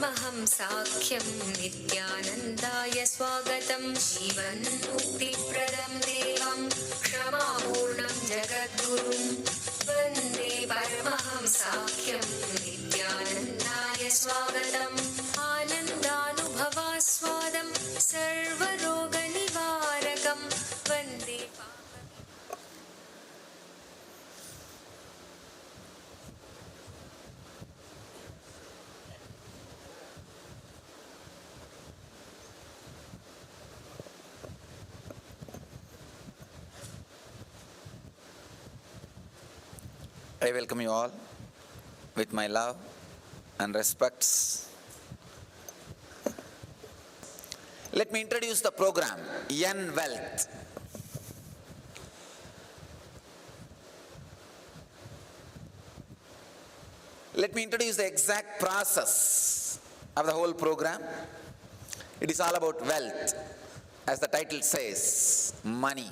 परमहंसाख्यं नित्यानन्दाय स्वागतं जीवन्मुक्तिप्रदं देवं क्षमापूर्णं जगद्गुरुं वन्दे परमहंसाख्यं नित्यानन्दाय स्वागतम् आनन्दानुभवास्वादं सर्वरोगनिवारकं वन्दे I welcome you all with my love and respects. Let me introduce the program, Yen Wealth. Let me introduce the exact process of the whole program. It is all about wealth, as the title says, money.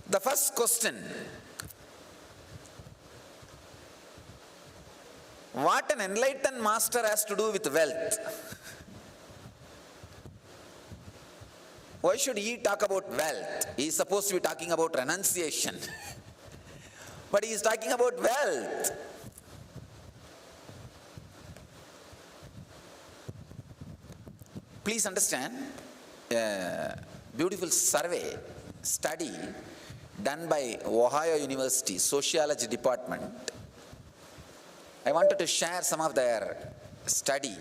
The first question, what an enlightened master has to do with wealth? Why should he talk about wealth? He is supposed to be talking about renunciation. But he is talking about wealth. Please understand, a beautiful survey, study done by Ohio University Sociology Department. I wanted to share some of their study.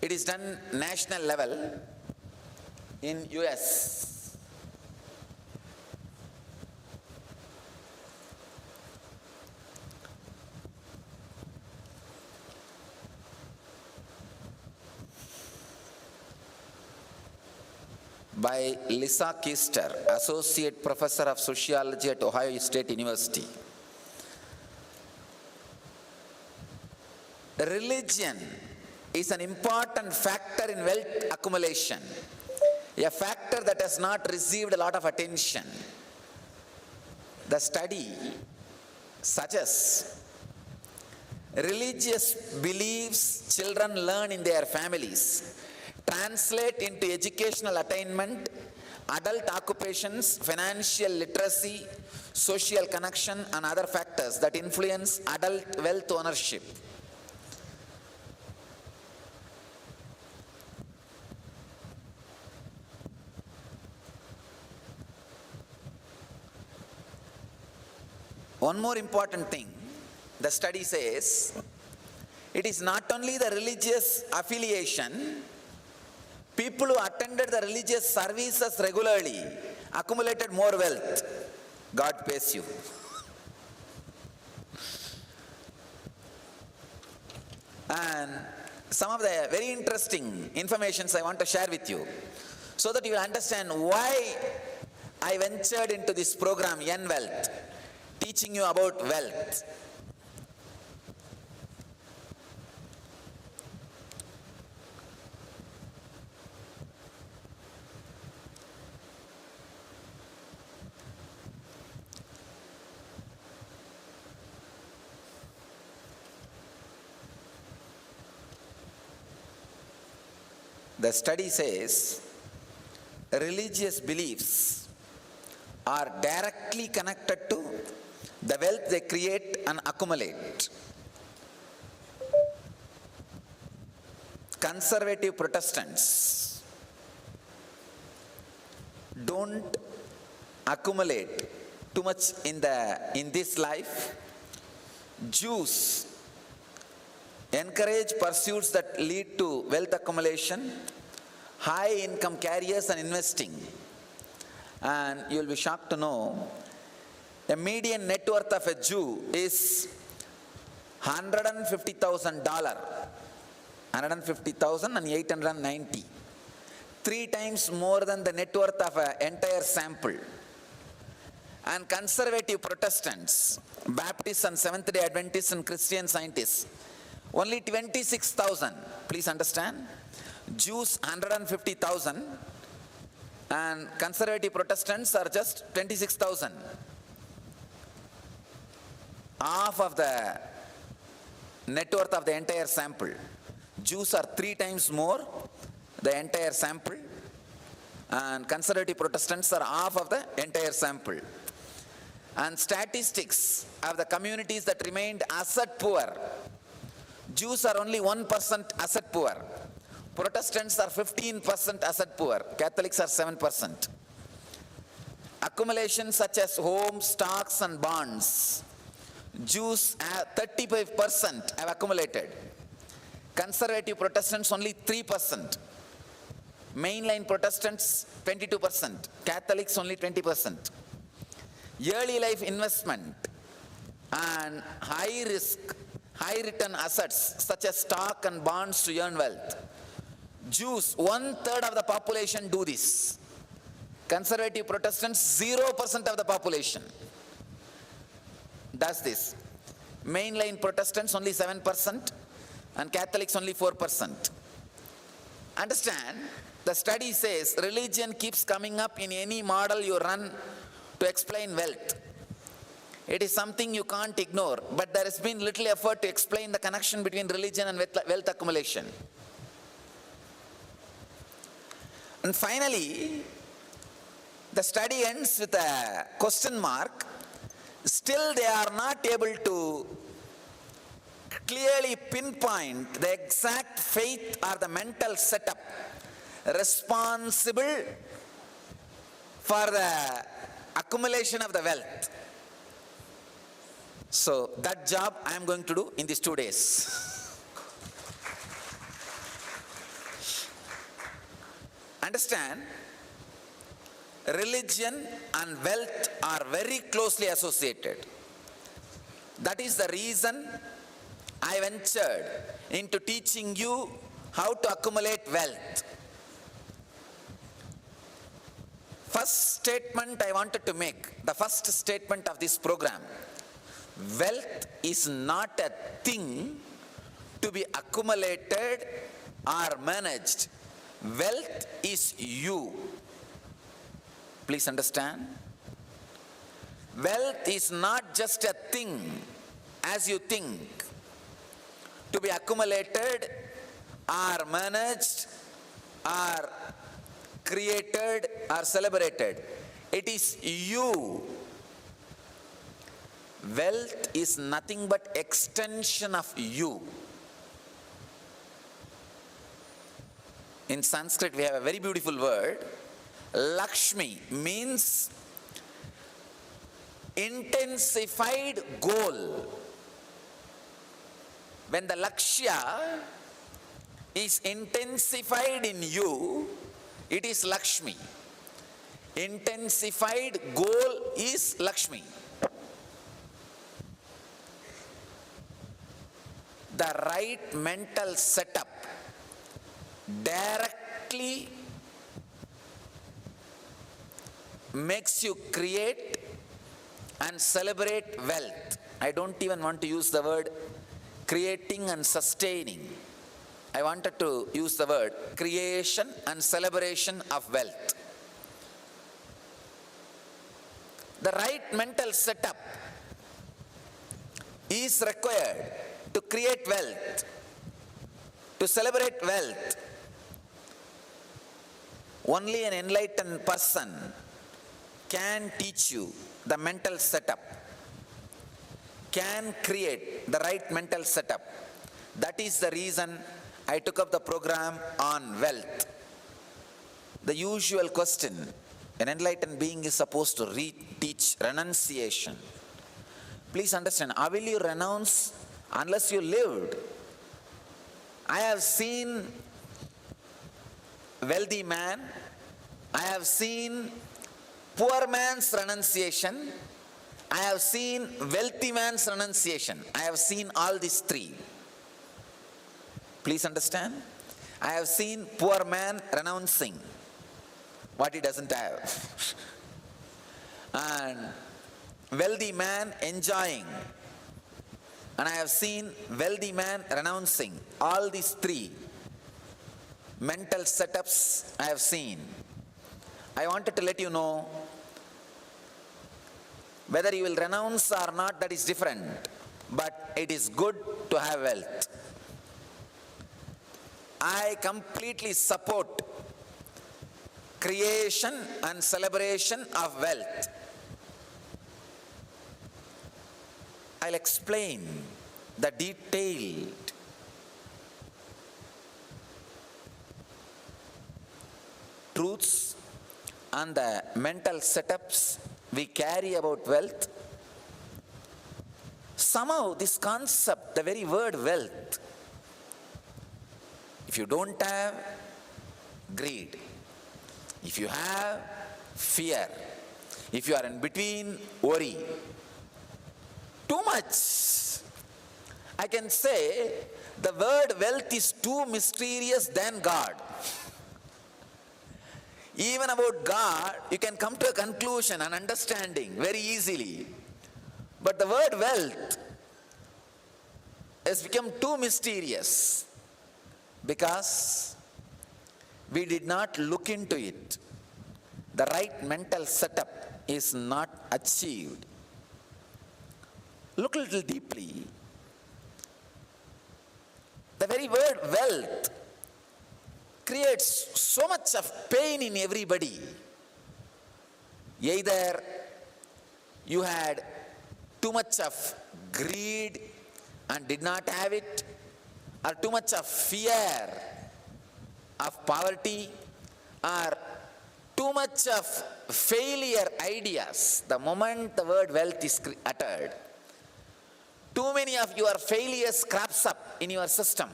It is done national level in US. By Lisa Kister, Associate Professor of Sociology at Ohio State University. Religion is an important factor in wealth accumulation, a factor that has not received a lot of attention. The study suggests religious beliefs children learn in their families translate into educational attainment, adult occupations, financial literacy, social connection, and other factors that influence adult wealth ownership. One more important thing, the study says, it is not only the religious affiliation. People who attended the religious services regularly accumulated more wealth. God pays you. And some of the very interesting informations I want to share with you so that you will understand why I ventured into this program, Yen Wealth, teaching you about wealth. The study says religious beliefs are directly connected to the wealth they create and accumulate. Conservative Protestants don't accumulate too much in this life. Jews encourage pursuits that lead to wealth accumulation, high income carriers and investing. And you will be shocked to know the median net worth of a Jew is $150,000, $150,890, 3 times more than the net worth of an entire sample. And conservative Protestants, Baptists and Seventh-day Adventists and Christian Scientists, only 26,000. Please understand, Jews 150,000, And conservative Protestants are just 26,000. Half of the net worth of the entire sample. Jews are 3 times more, the entire sample, and conservative Protestants are half of the entire sample. And statistics of the communities that remained asset poor. Jews are only 1% asset poor. Protestants are 15% asset poor. Catholics are 7%. Accumulations such as homes, stocks and bonds. Jews have 35% have accumulated. Conservative Protestants only 3%. Mainline Protestants 22%. Catholics only 20%. Early life investment and high risk, high return assets such as stock and bonds to earn wealth. Jews, 1/3 of the population do this. Conservative Protestants, 0% of the population does this. Mainline Protestants only 7% and Catholics only 4%. Understand, the study says religion keeps coming up in any model you run to explain wealth. It is something you can't ignore, but there has been little effort to explain the connection between religion and wealth accumulation. And finally, the study ends with a question mark. Still they are not able to clearly pinpoint the exact faith or the mental setup responsible for the accumulation of the wealth. So that job I am going to do in these 2 days. Understand, religion and wealth are very closely associated. That is the reason I ventured into teaching you how to accumulate wealth. First statement I wanted to make, the first statement of this program: wealth is not a thing to be accumulated or managed. Wealth is you. Please understand. Wealth is not just a thing as you think to be accumulated or managed or created or celebrated. It is you. Wealth is nothing but extension of you. In Sanskrit we have a very beautiful word. Lakshmi means intensified goal. When the Lakshya is intensified in you, it is Lakshmi. Intensified goal is Lakshmi. The right mental setup directly makes you create and celebrate wealth. I don't even want to use the word creating and sustaining. I wanted to use the word creation and celebration of wealth. The right mental setup is required to create wealth, to celebrate wealth. Only an enlightened person can teach you the mental setup, can create the right mental setup. That is the reason I took up the program on wealth. The usual question an enlightened being is supposed to teach: renunciation. Please understand, how will you renounce unless you lived? I have seen wealthy man, I have seen poor man's renunciation, I have seen wealthy man's renunciation. I have seen all these three. Please understand, I have seen poor man renouncing what he doesn't have, and wealthy man enjoying, and I have seen wealthy man renouncing. All these three mental setups I have seen. I wanted to let you know, whether you will renounce or not, that is different. But it is good to have wealth. I completely support creation and celebration of wealth. I'll explain the detailed truths and the mental setups we carry about wealth. Somehow this concept, the very word wealth, if you don't have, greed. If you have, fear. If you are in between, worry. Too much. I can say the word wealth is too mysterious than God. Even about God, you can come to a conclusion and understanding very easily. But the word wealth has become too mysterious because we did not look into it. The right mental setup is not achieved. Look a little deeply. The very word wealth creates so much of pain in everybody. Either you had too much of greed and did not have it, or too much of fear of poverty, or too much of failure ideas. The moment the word wealth is uttered, too many of your failures crops up in your system,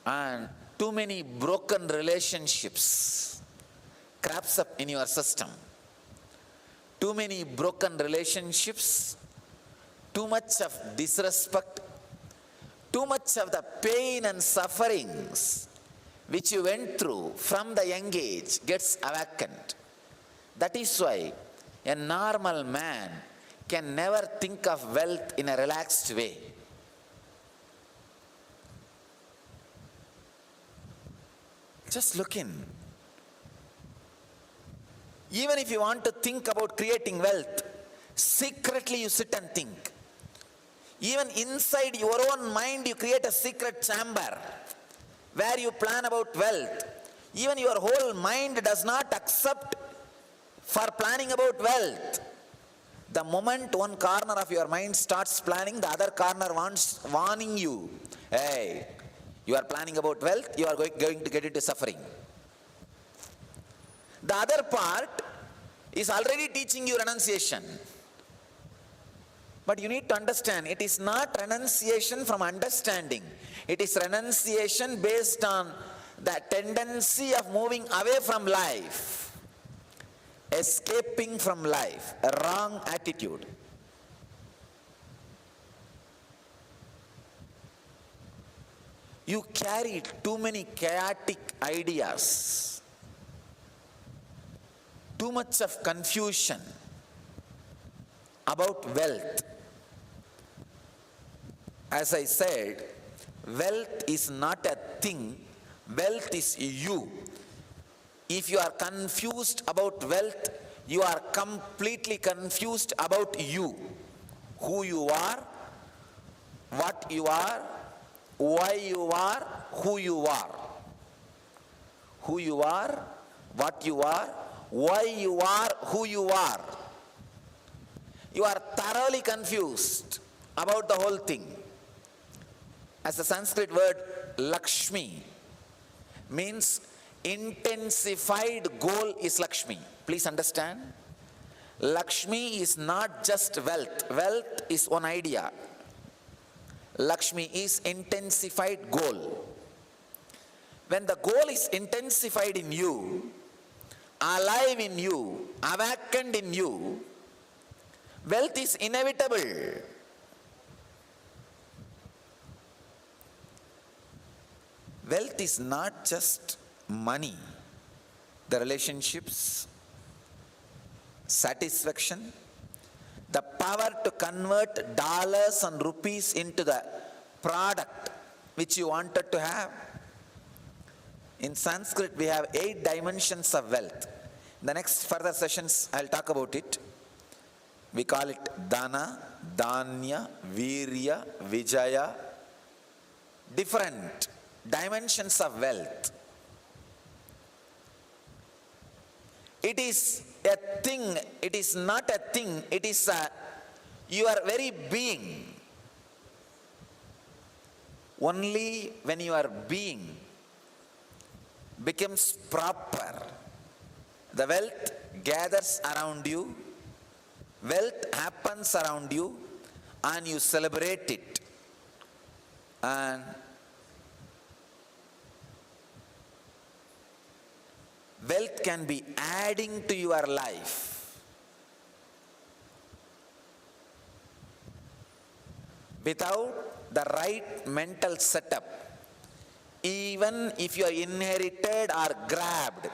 and too many broken relationships crops up in your system. Too many broken relationships, too much of disrespect, too much of the pain and sufferings which you went through from the young age gets awakened. That is why a normal man can never think of wealth in a relaxed way. Just look in. Even if you want to think about creating wealth, secretly you sit and think. Even inside your own mind you create a secret chamber where you plan about wealth. Even your whole mind does not accept for planning about wealth. The moment one corner of your mind starts planning, the other corner wants warning you. Hey, you are planning about wealth, you are going to get into suffering. The other part is already teaching you renunciation. But you need to understand, it is not renunciation from understanding. It is renunciation based on the tendency of moving away from life, escaping from life, a wrong attitude. You carry too many chaotic ideas, too much of confusion about wealth. As I said, wealth is not a thing, wealth is you. If you are confused about wealth, you are completely confused about you. Who you are, what you are, why you are, who you are. Who you are, what you are, why you are, who you are. You are thoroughly confused about the whole thing. As the Sanskrit word Lakshmi means intensified goal is Lakshmi. Please understand. Lakshmi is not just wealth. Wealth is one idea. Lakshmi is intensified goal. When the goal is intensified in you, alive in you, awakened in you, wealth is inevitable. Wealth is not just money. The relationships, satisfaction, the power to convert dollars and rupees into the product which you wanted to have In Sanskrit, we have 8 dimensions of wealth. In the next further sessions, I'll talk about it. We call it Dana, Danya, Virya, Vijaya. Different dimensions of wealth. It is a thing, it is not a thing, it is your very being. Only when your being becomes proper, the wealth gathers around you, wealth happens around you, and you celebrate it. And wealth can be adding to your life. Without the right mental setup, even if you are inherited or grabbed.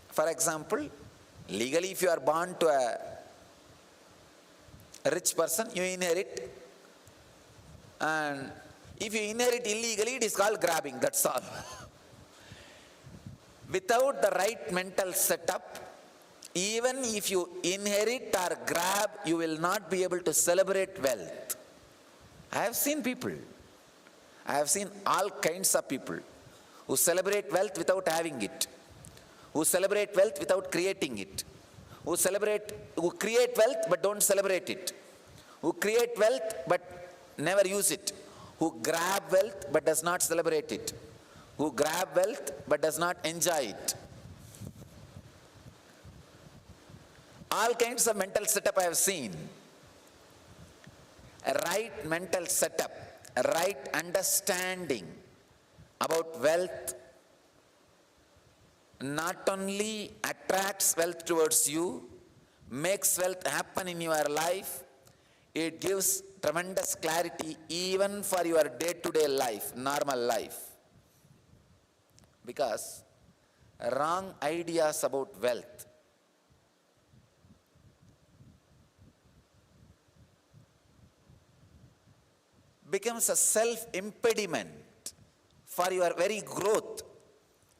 For example, legally if you are born to a rich person, you inherit. And if you inherit illegally, it is called grabbing, that's all. Without the right mental setup, even if you inherit or grab, you will not be able to celebrate wealth. I have seen people, I have seen all kinds of people who celebrate wealth without having it, who celebrate wealth without creating it, who create wealth but don't celebrate it, who create wealth but never use it, who grab wealth but does not celebrate it, who grab wealth but does not enjoy it. All kinds of mental setup I have seen. A right mental setup, a right understanding about wealth not only attracts wealth towards you, makes wealth happen in your life, it gives tremendous clarity even for your day-to-day life, normal life. Because wrong ideas about wealth becomes a self-impediment for your very growth,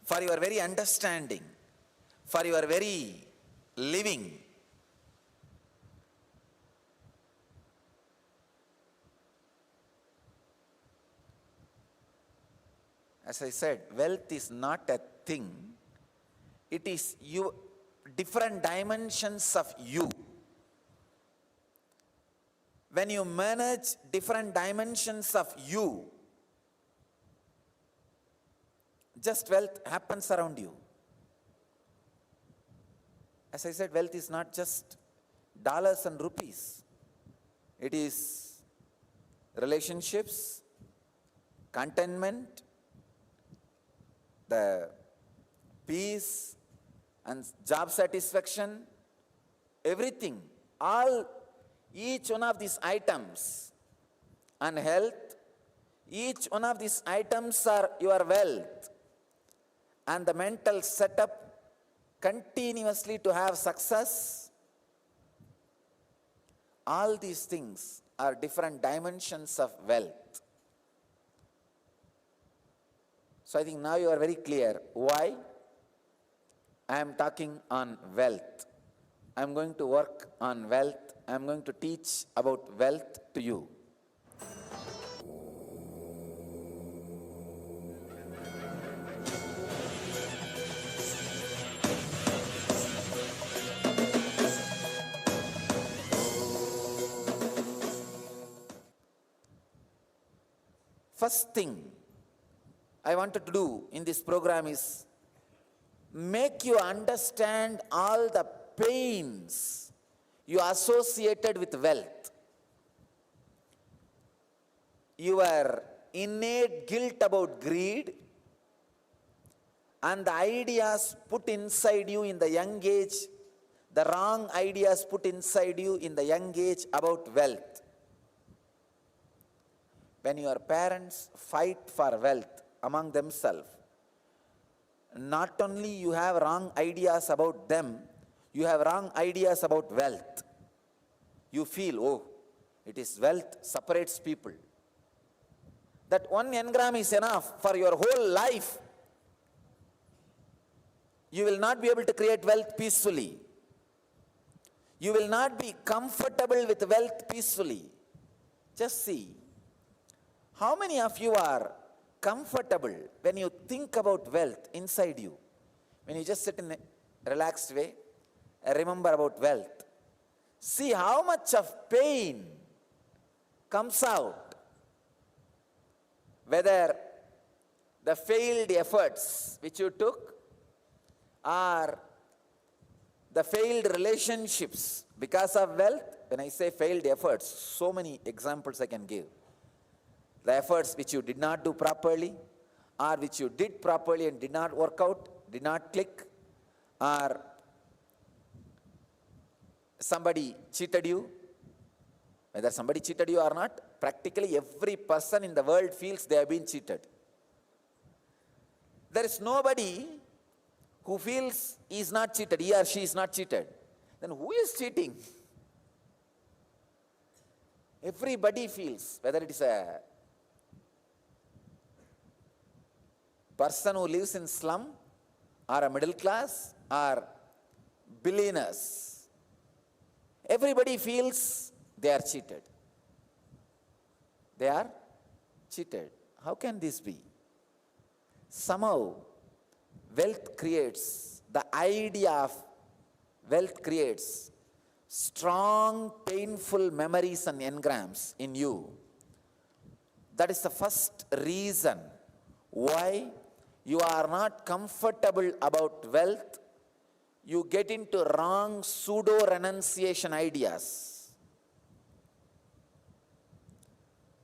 for your very understanding, for your very living. As I said, wealth is not a thing. It is you, different dimensions of you. When you manage different dimensions of you, just wealth happens around you. As I said, wealth is not just dollars and rupees. It is relationships, contentment, the peace and job satisfaction, everything, each one of these items, and health, each one of these items are your wealth. And the mental setup continuously to have success, all these things are different dimensions of wealth. So I think now you are very clear why I am talking on wealth. I am going to work on wealth. I am going to teach about wealth to you. First thing I wanted to do in this program is make you understand all the pains you associated with wealth. Your innate guilt about greed and the ideas put inside you in the young age, the wrong ideas put inside you in the young age about wealth. When your parents fight for wealth among themselves, not only you have wrong ideas about them, you have wrong ideas about wealth. You feel, oh, it is wealth separates people. That one engram is enough for your whole life. You will not be able to create wealth peacefully. You will not be comfortable with wealth peacefully. Just see, how many of you are comfortable when you think about wealth inside you? When you just sit in a relaxed way and remember about wealth. See how much of pain comes out. Whether the failed efforts which you took, or the failed relationships because of wealth. When I say failed efforts, so many examples I can give. The efforts which you did not do properly, or which you did properly and did not work out, did not click, or somebody cheated you. Whether somebody cheated you or not, practically every person in the world feels they have been cheated. There is nobody who feels he is not cheated, he or she is not cheated. Then who is cheating? Everybody feels, whether it is a person who lives in slum, or a middle class, or billionaires. Everybody feels they are cheated. They are cheated. How can this be? Somehow, wealth creates, the idea of wealth creates strong, painful memories and engrams in you. That is the first reason why you are not comfortable about wealth. You get into wrong pseudo-renunciation ideas.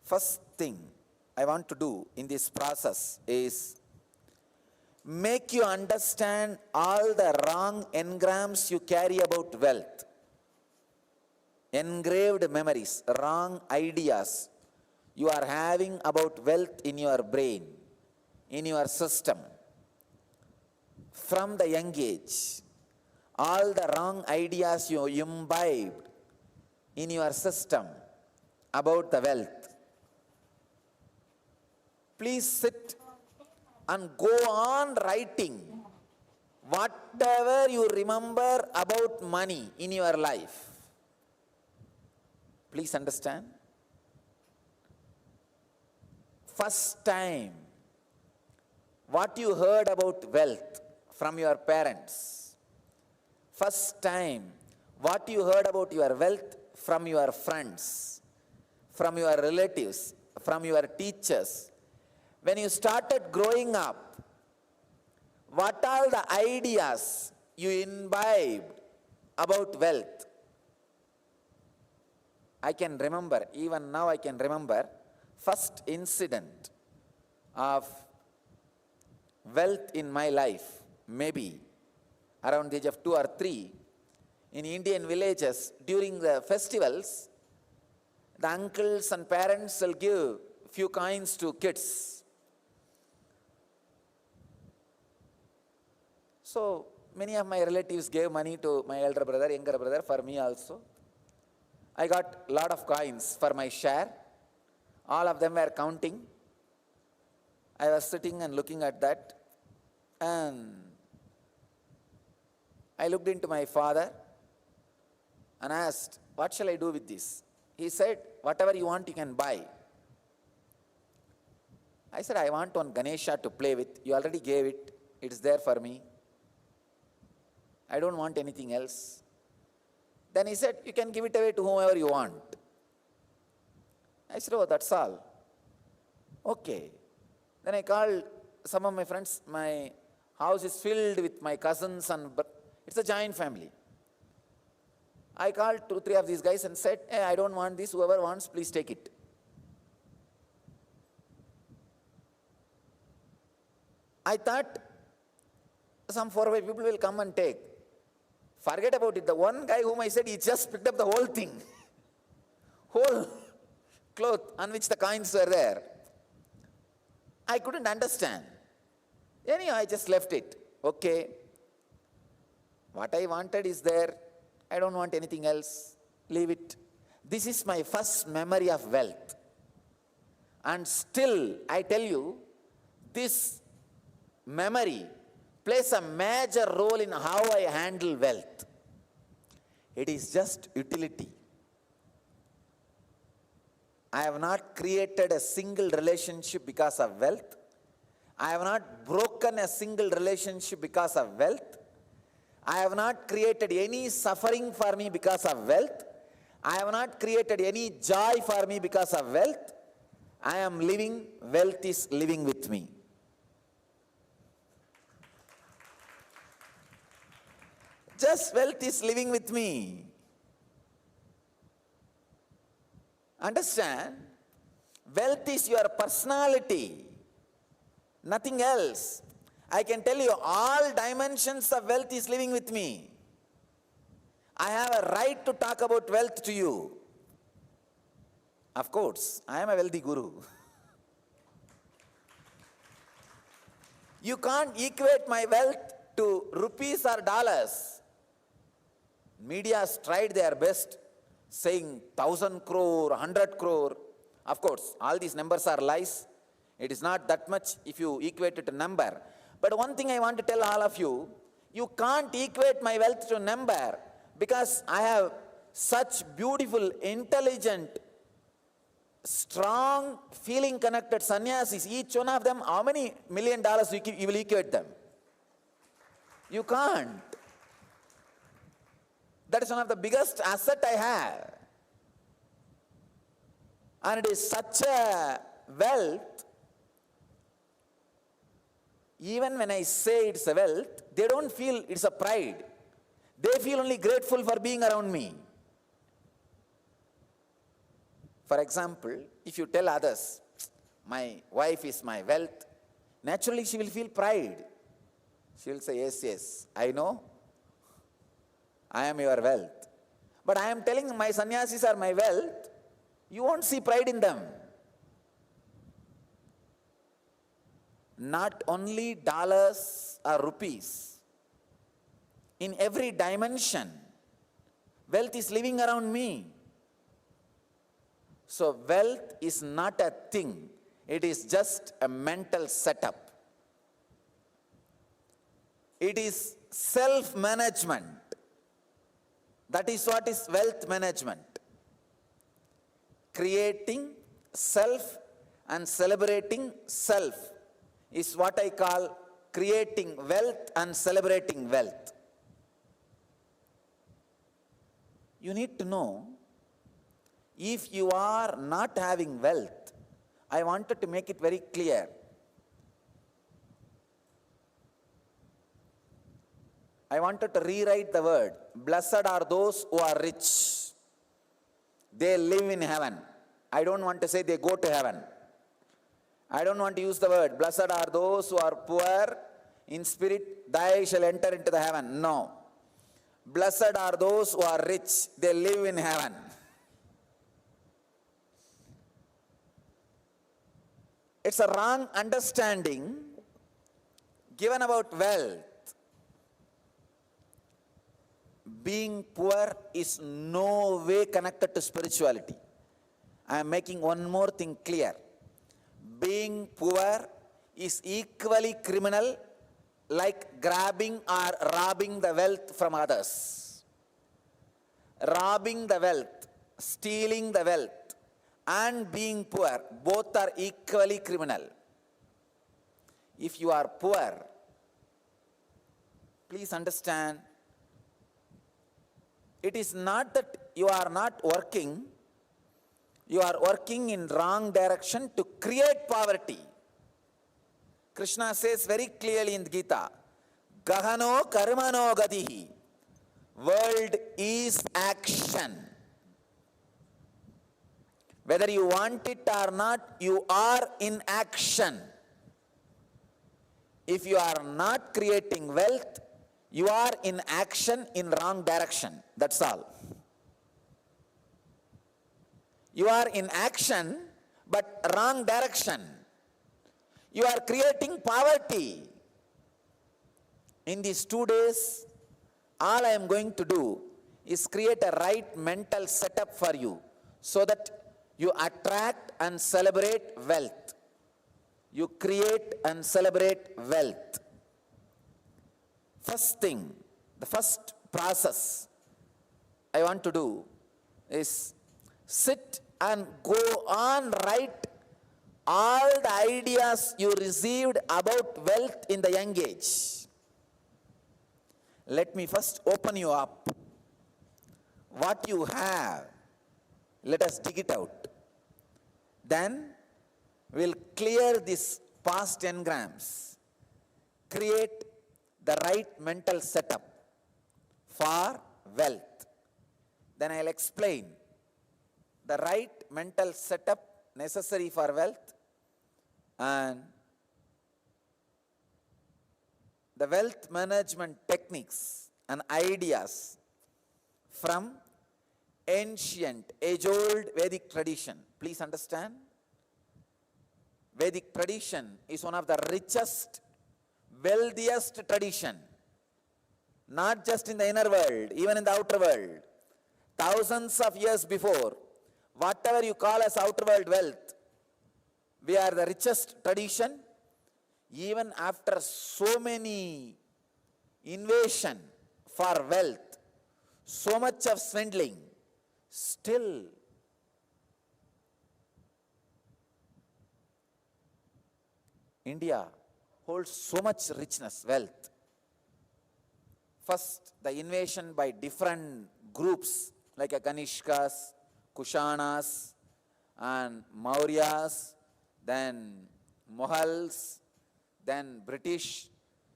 First thing I want to do in this process is make you understand all the wrong engrams you carry about wealth. Engraved memories, wrong ideas you are having about wealth in your brain, in your system. From the young age, all the wrong ideas you imbibed in your system about the wealth. Please sit and go on writing whatever you remember about money in your life. Please understand. First time, what you heard about wealth from your parents. First time, what you heard about your wealth from your friends, from your relatives, from your teachers. When you started growing up, what are the ideas you imbibed about wealth? I can remember, even now I can remember, first incident of wealth in my life, maybe around the age of 2 or 3, in Indian villages, during the festivals, the uncles and parents will give few coins to kids. So many of my relatives gave money to my elder brother, younger brother, for me also. I got a lot of coins for my share. All of them were counting. I was sitting and looking at that, and I looked into my father and asked, what shall I do with this? He said, whatever you want you can buy. I said, I want one Ganesha to play with. You already gave it. It's there for me. I don't want anything else. Then he said, you can give it away to whomever you want. I said, oh, that's all. Okay. Then I called some of my friends. My house is filled with my cousins, and it's a giant family. I called 2, 3 of these guys and said, hey, I don't want this. Whoever wants, please take it. I thought some 4 or 5 people will come and take. Forget about it. The one guy whom I said, he just picked up the whole thing. Whole cloth on which the coins were there. I couldn't understand. Anyhow, I just left it. Okay. What I wanted is there. I don't want anything else. Leave it. This is my first memory of wealth. And still, I tell you, this memory plays a major role in how I handle wealth. It is just utility. I have not created a single relationship because of wealth. I have not broken a single relationship because of wealth. I have not created any suffering for me because of wealth. I have not created any joy for me because of wealth. I am living, wealth is living with me. Just wealth is living with me. Understand? Wealth is your personality, nothing else. I can tell you all dimensions of wealth is living with me. I have a right to talk about wealth to you. Of course, I am a wealthy guru. You can't equate my wealth to rupees or dollars. Media has tried their best, saying 1,000 crore, 100 crore. Of course, all these numbers are lies. It is not that much if you equate it to number. But one thing I want to tell all of you, you can't equate my wealth to number because I have such beautiful, intelligent, strong, feeling connected sannyasis. Each one of them, how many $1 million you will equate them? You can't. That is one of the biggest asset I have. And it is such a wealth, even when I say it's a wealth, they don't feel it's a pride. They feel only grateful for being around me. For example, if you tell others, my wife is my wealth, naturally she will feel pride. She will say, yes, yes, I know, I am your wealth. But I am telling my sannyasis are my wealth, you won't see pride in them. Not only dollars or rupees, in every dimension, wealth is living around me. So wealth is not a thing, it is just a mental setup. It is self-management. That is what is wealth management. Creating self and celebrating self is what I call creating wealth and celebrating wealth. You need to know, if you are not having wealth, I wanted to make it very clear. I wanted to rewrite the word. Blessed are those who are rich. They live in heaven. I don't want to say they go to heaven. I don't want to use the word, blessed are those who are poor in spirit, they shall enter into the heaven. No. Blessed are those who are rich, they live in heaven. It's a wrong understanding given about wealth. Being poor is no way connected to spirituality. I am making one more thing clear. Being poor is equally criminal like grabbing or robbing the wealth from others. Robbing the wealth, stealing the wealth, and being poor, both are equally criminal. If you are poor, please understand, it is not that you are not working, you are working in wrong direction to create poverty. Krishna says very clearly in the Gita, Gahano karmano gatihi. World is action. Whether you want it or not, you are in action. If you are not creating wealth, you are in action in wrong direction. That's all. You are in action, but wrong direction. You are creating poverty. In these 2 days, all I am going to do is create a right mental setup for you so that You attract and celebrate wealth. You create and celebrate wealth. First thing, the first process I want to do is sit and go on write all the ideas you received about wealth in the young age. Let me first open you up. What you have, let us dig it out. Then we'll clear this past engrams, create the right mental setup for wealth. Then I'll explain the right mental setup necessary for wealth and the wealth management techniques and ideas from ancient, age-old Vedic tradition. Please understand, Vedic tradition is one of the richest, wealthiest tradition, not just in the inner world, even in the outer world. Thousands of years before, whatever you call as outer world wealth, we are the richest tradition. Even after so many invasion for wealth, so much of swindling, still India holds so much richness, wealth. First, the invasion by different groups like Kanishkas, Kushanas, and Mauryas, then Mughals, then British,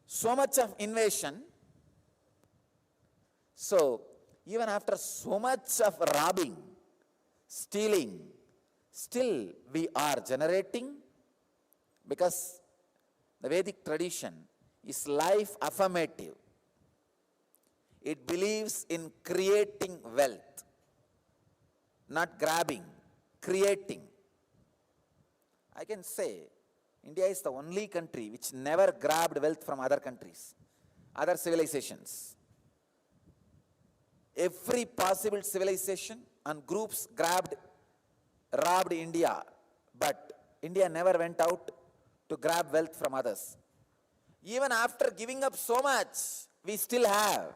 so much of invasion. So, even after so much of robbing, stealing, still we are generating, because the Vedic tradition is life affirmative. It believes in creating wealth, not grabbing, creating. I can say India is the only country which never grabbed wealth from other countries, other civilizations. Every possible civilization and groups robbed India, but India never went out to grab wealth from others. Even after giving up so much, we still have.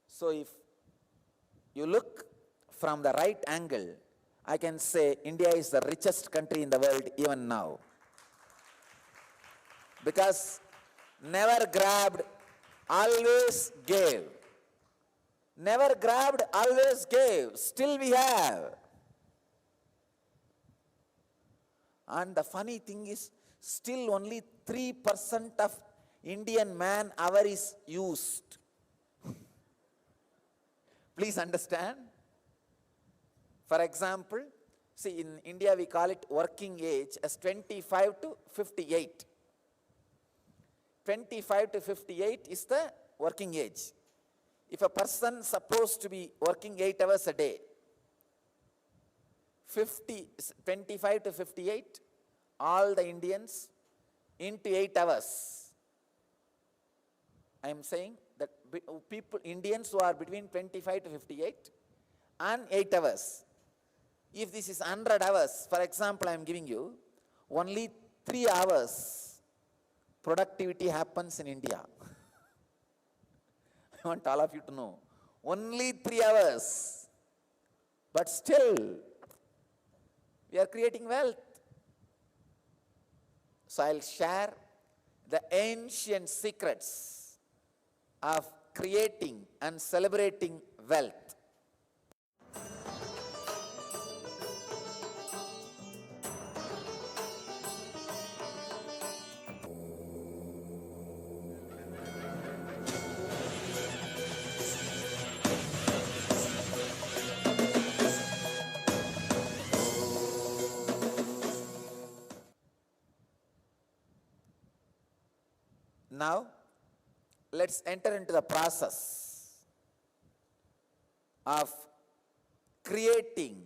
So if you look from the right angle, I can say India is the richest country in the world even now. Because never grabbed, always gave. Never grabbed, always gave. Still we have. And the funny thing is, still only 3% of Indian man-hour is used. Please understand. For example, see, in India we call it working age as 25 to 58. 25 to 58 is the working age. If a person is supposed to be working 8 hours a day, 25 to 58, all the Indians into 8 hours. I am saying that Indians who are between 25 to 58 and 8 hours. If this is 100 hours, for example, I am giving you, only 3 hours productivity happens in India. I want all of you to know. Only 3 hours. But still, we are creating wealth. So I'll share the ancient secrets of creating and celebrating wealth. Now, let's enter into the process of creating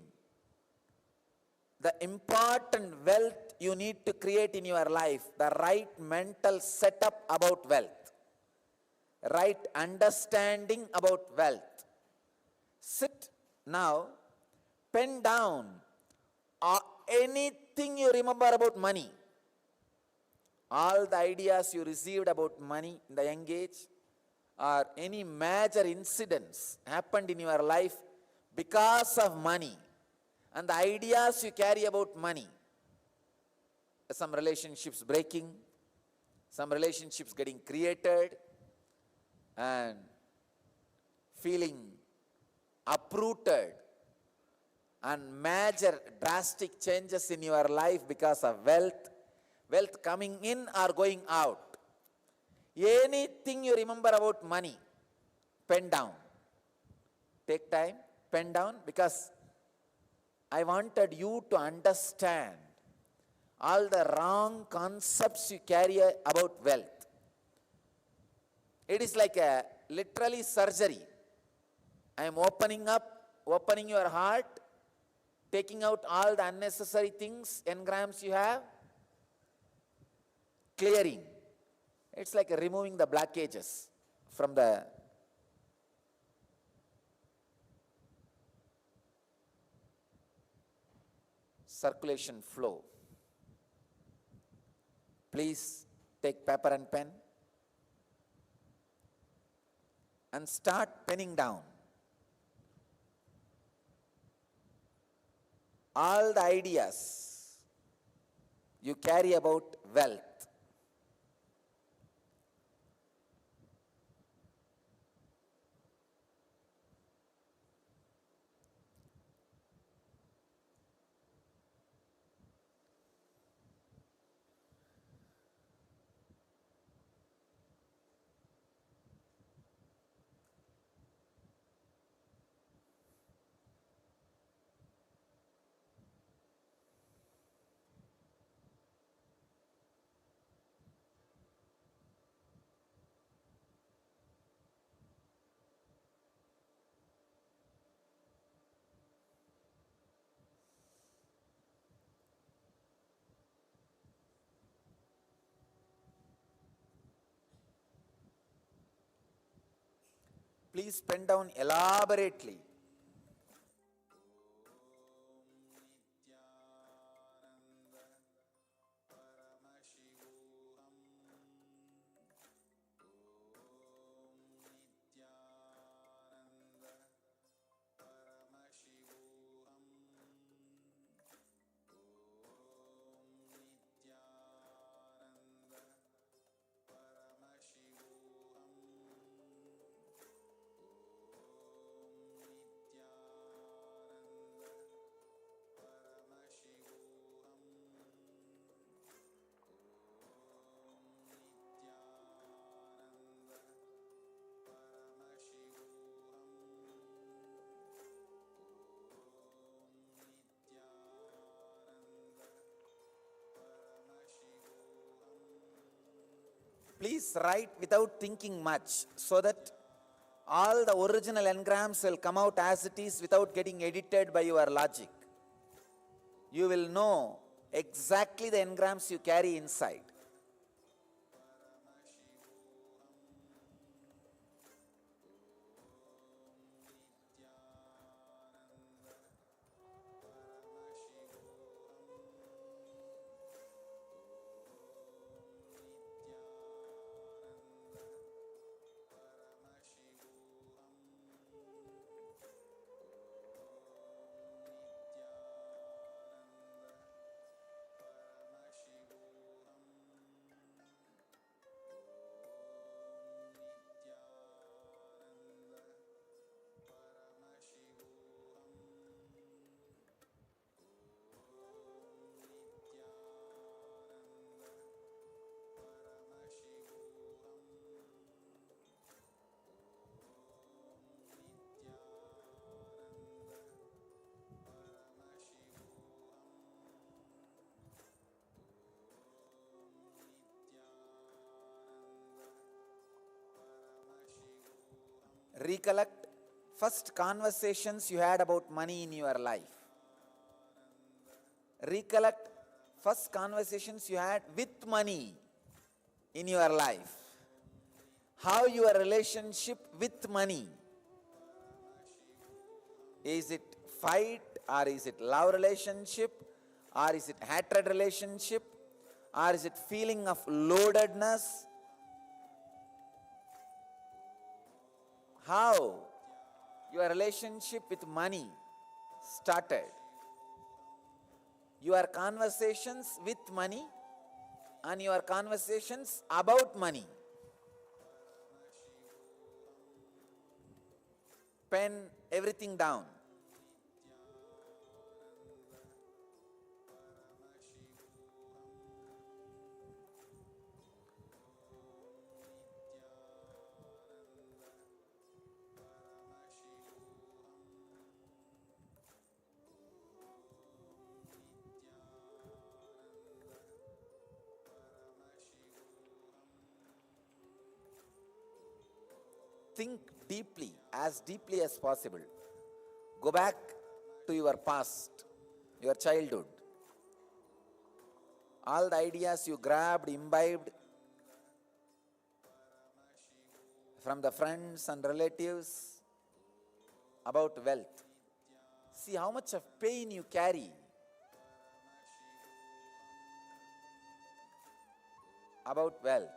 the important wealth you need to create in your life, the right mental setup about wealth, right understanding about wealth. Sit Now, pen down anything you remember about money. All the ideas you received about money in the young age, or any major incidents happened in your life because of money, and the ideas you carry about money. Some relationships breaking, some relationships getting created, and feeling uprooted, and major drastic changes in your life because of wealth coming in or going out. Anything you remember about money, pen down. Take time, pen down, because I wanted you to understand all the wrong concepts you carry about wealth. It is like a literally surgery. I am opening your heart, taking out all the unnecessary things, engrams you have, clearing. It's like removing the blockages from the circulation flow. Please take paper and pen and start penning down all the ideas you carry about wealth. Please pen down elaborately. Please write without thinking much, so that all the original engrams will come out as it is without getting edited by your logic. You will know exactly the engrams you carry inside. Recollect first conversations you had about money in your life. Recollect first conversations you had with money in your life. How your relationship with money Is it fight, or is it love relationship, or is it hatred relationship, or is it feeling of loadedness? How your relationship with money started? Your conversations with money and your conversations about money. Pen everything down. Think deeply as possible. Go back to your past, your childhood. All the ideas you grabbed, imbibed from the friends and relatives about wealth. See how much of pain you carry about wealth.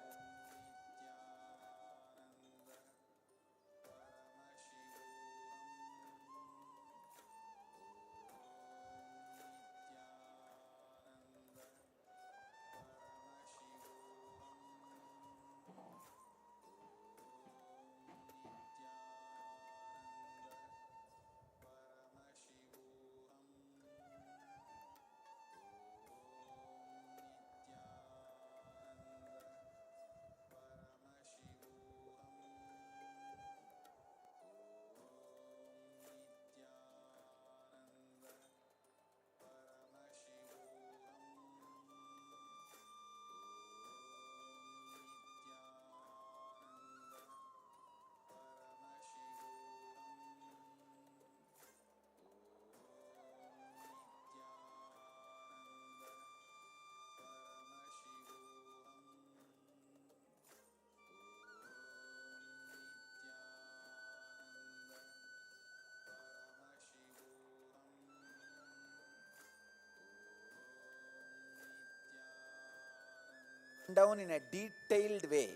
Down in a detailed way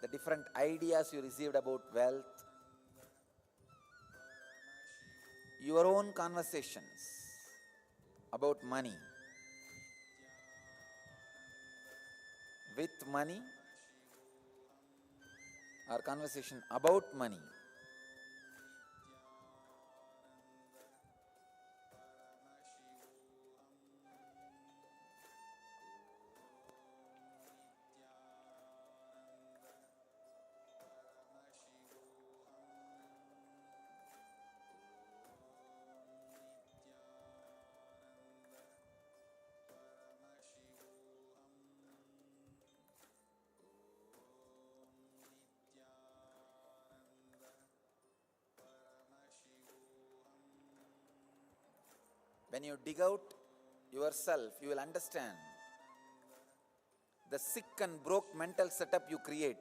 the different ideas you received about wealth, your own conversations about money, with money, or conversation about money. When you dig out yourself, you will understand the sick and broke mental setup you create.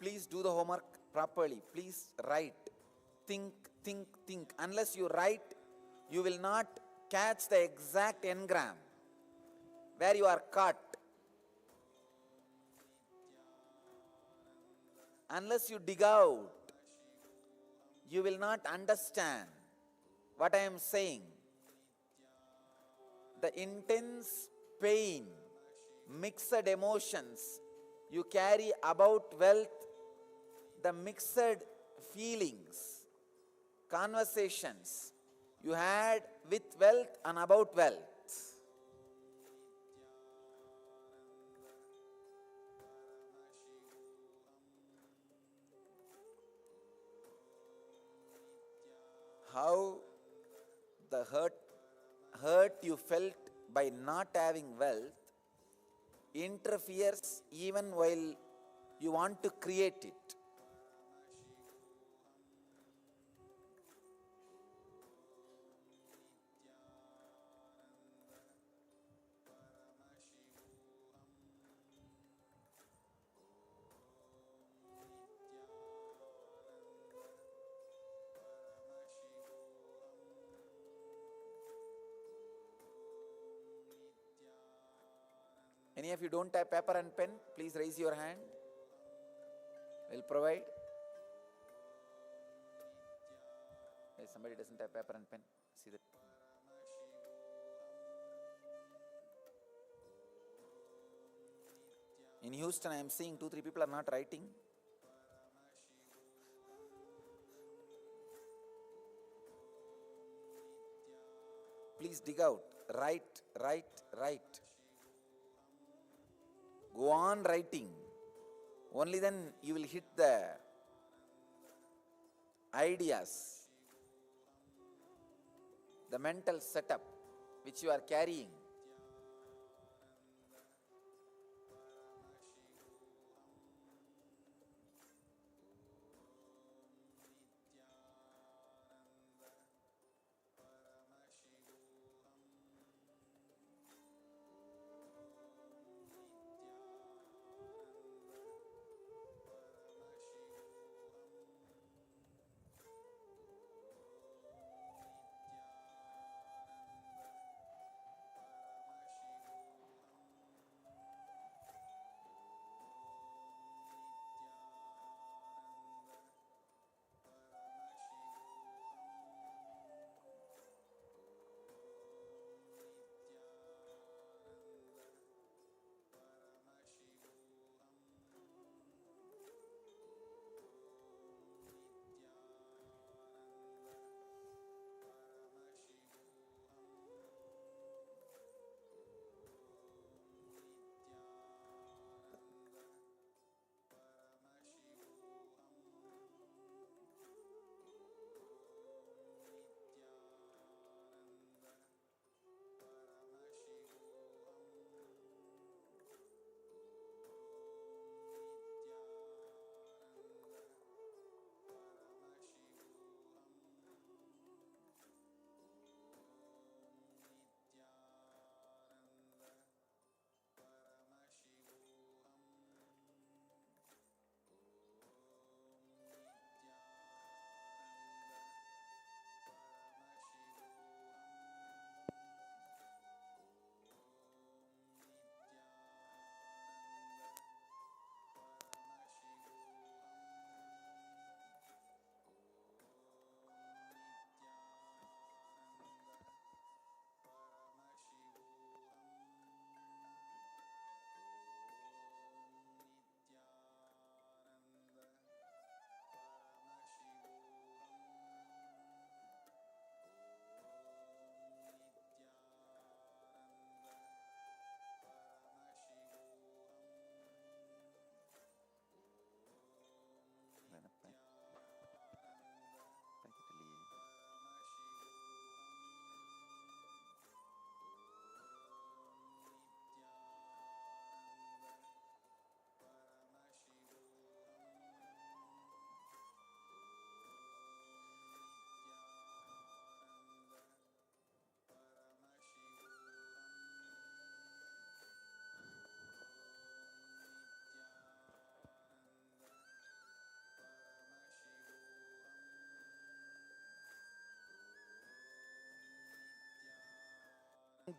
Please do the homework properly. Please write. Think. Unless you write, you will not catch the exact engram where you are caught. Unless you dig out, you will not understand what I am saying. The intense pain, mixed emotions you carry about wealth, the mixed feelings, conversations you had with wealth and about wealth. How the hurt you felt by not having wealth interferes even while you want to create it. Any of you don't have paper and pen, please raise your hand. We'll provide. If somebody doesn't have paper and pen, see that. In Houston, I am seeing 2-3 people are not writing. Please dig out. Write. Go on writing. Only then you will hit the ideas, the mental setup which you are carrying.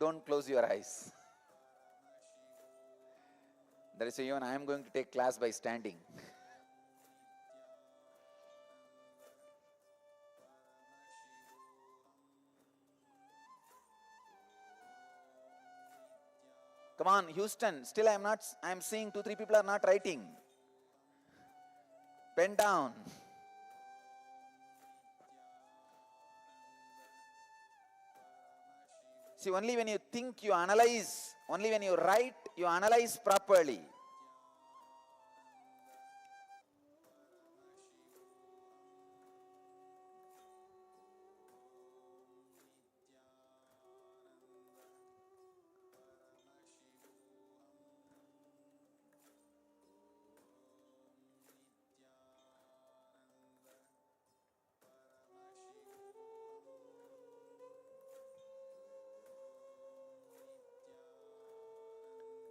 Don't close your eyes. That is why even I am going to take class by standing. Come on, Houston. Still I am seeing 2-3 people are not writing. Pen down. See, only when you think, you analyze. Only when you write, you analyze properly.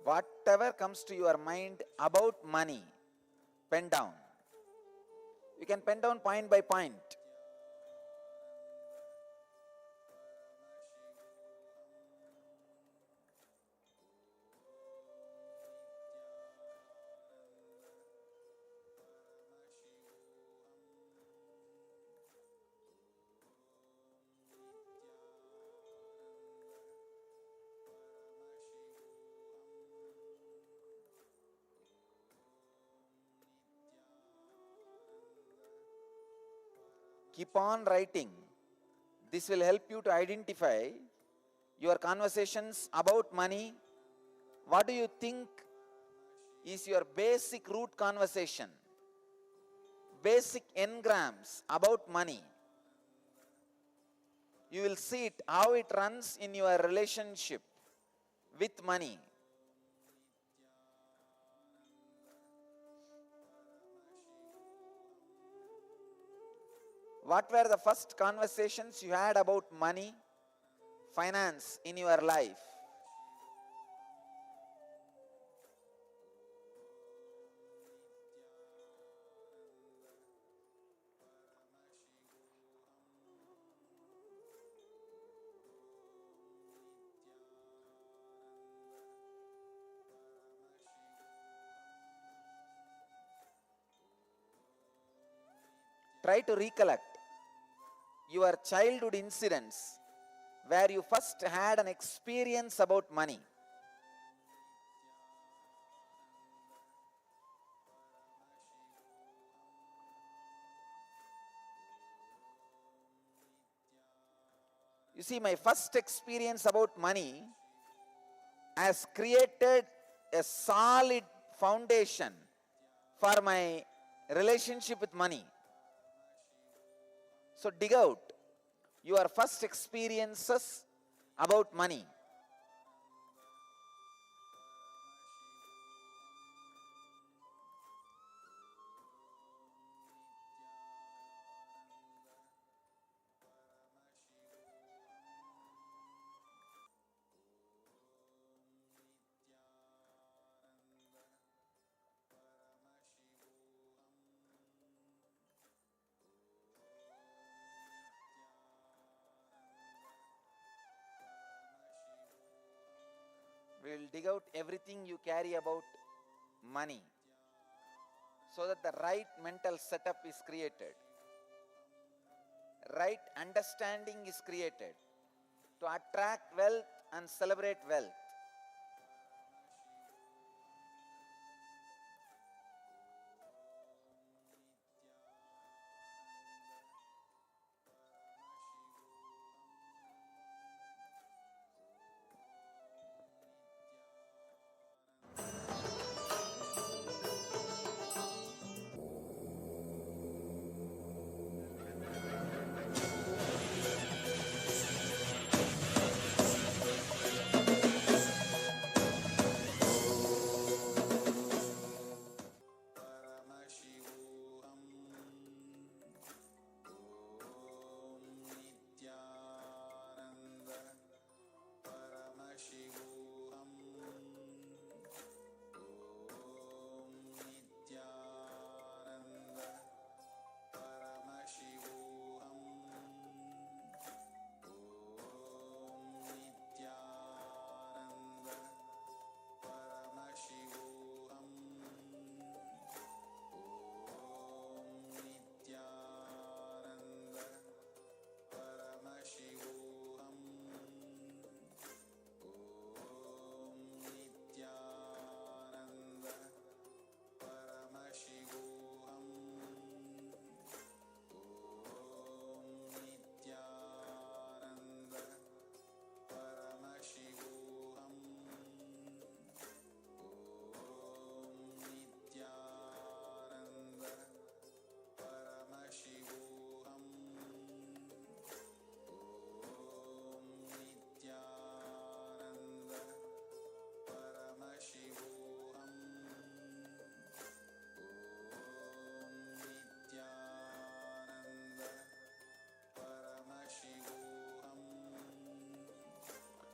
Whatever comes to your mind about money, pen down. You can pen down point by point. Keep on writing. This will help you to identify your conversations about money. What do you think is your basic root conversation? Basic engrams about money. You will see it, how it runs in your relationship with money. What were the first conversations you had about money, finance in your life? Try to recollect your childhood incidents where you first had an experience about money. You see, my first experience about money has created a solid foundation for my relationship with money. So dig out your first experiences about money. We will dig out everything you carry about money so that the right mental setup is created. Right understanding is created to attract wealth and celebrate wealth.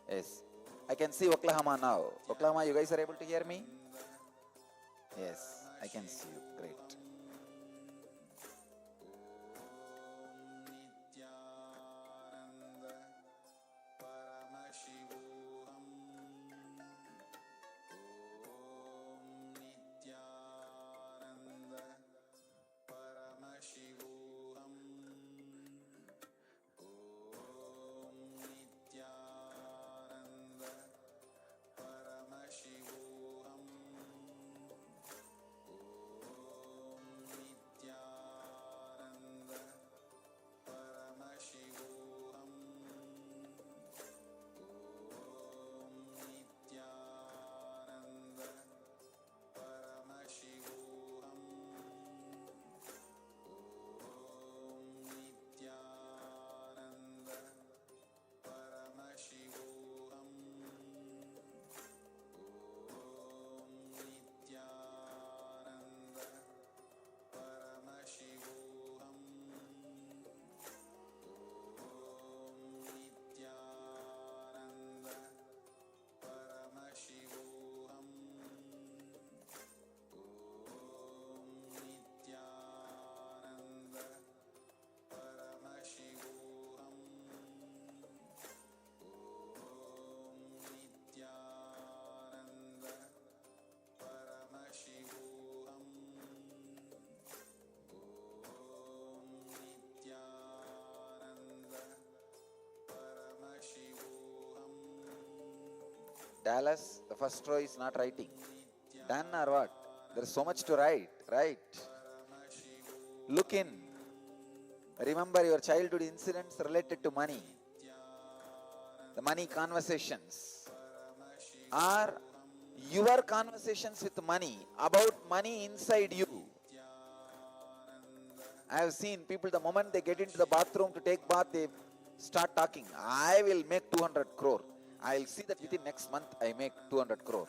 Yes. I can see Oklahoma now. Oklahoma, you guys are able to hear me? Yes, I can see you. Great. Dallas, the first row is not writing. Done or what? There is so much to write, right? Look in. Remember your childhood incidents related to money. The money conversations. Or your conversations with money, about money inside you. I have seen people, the moment they get into the bathroom to take bath, they start talking. I will make 200 crore. I will see that within next month I make 200 crore.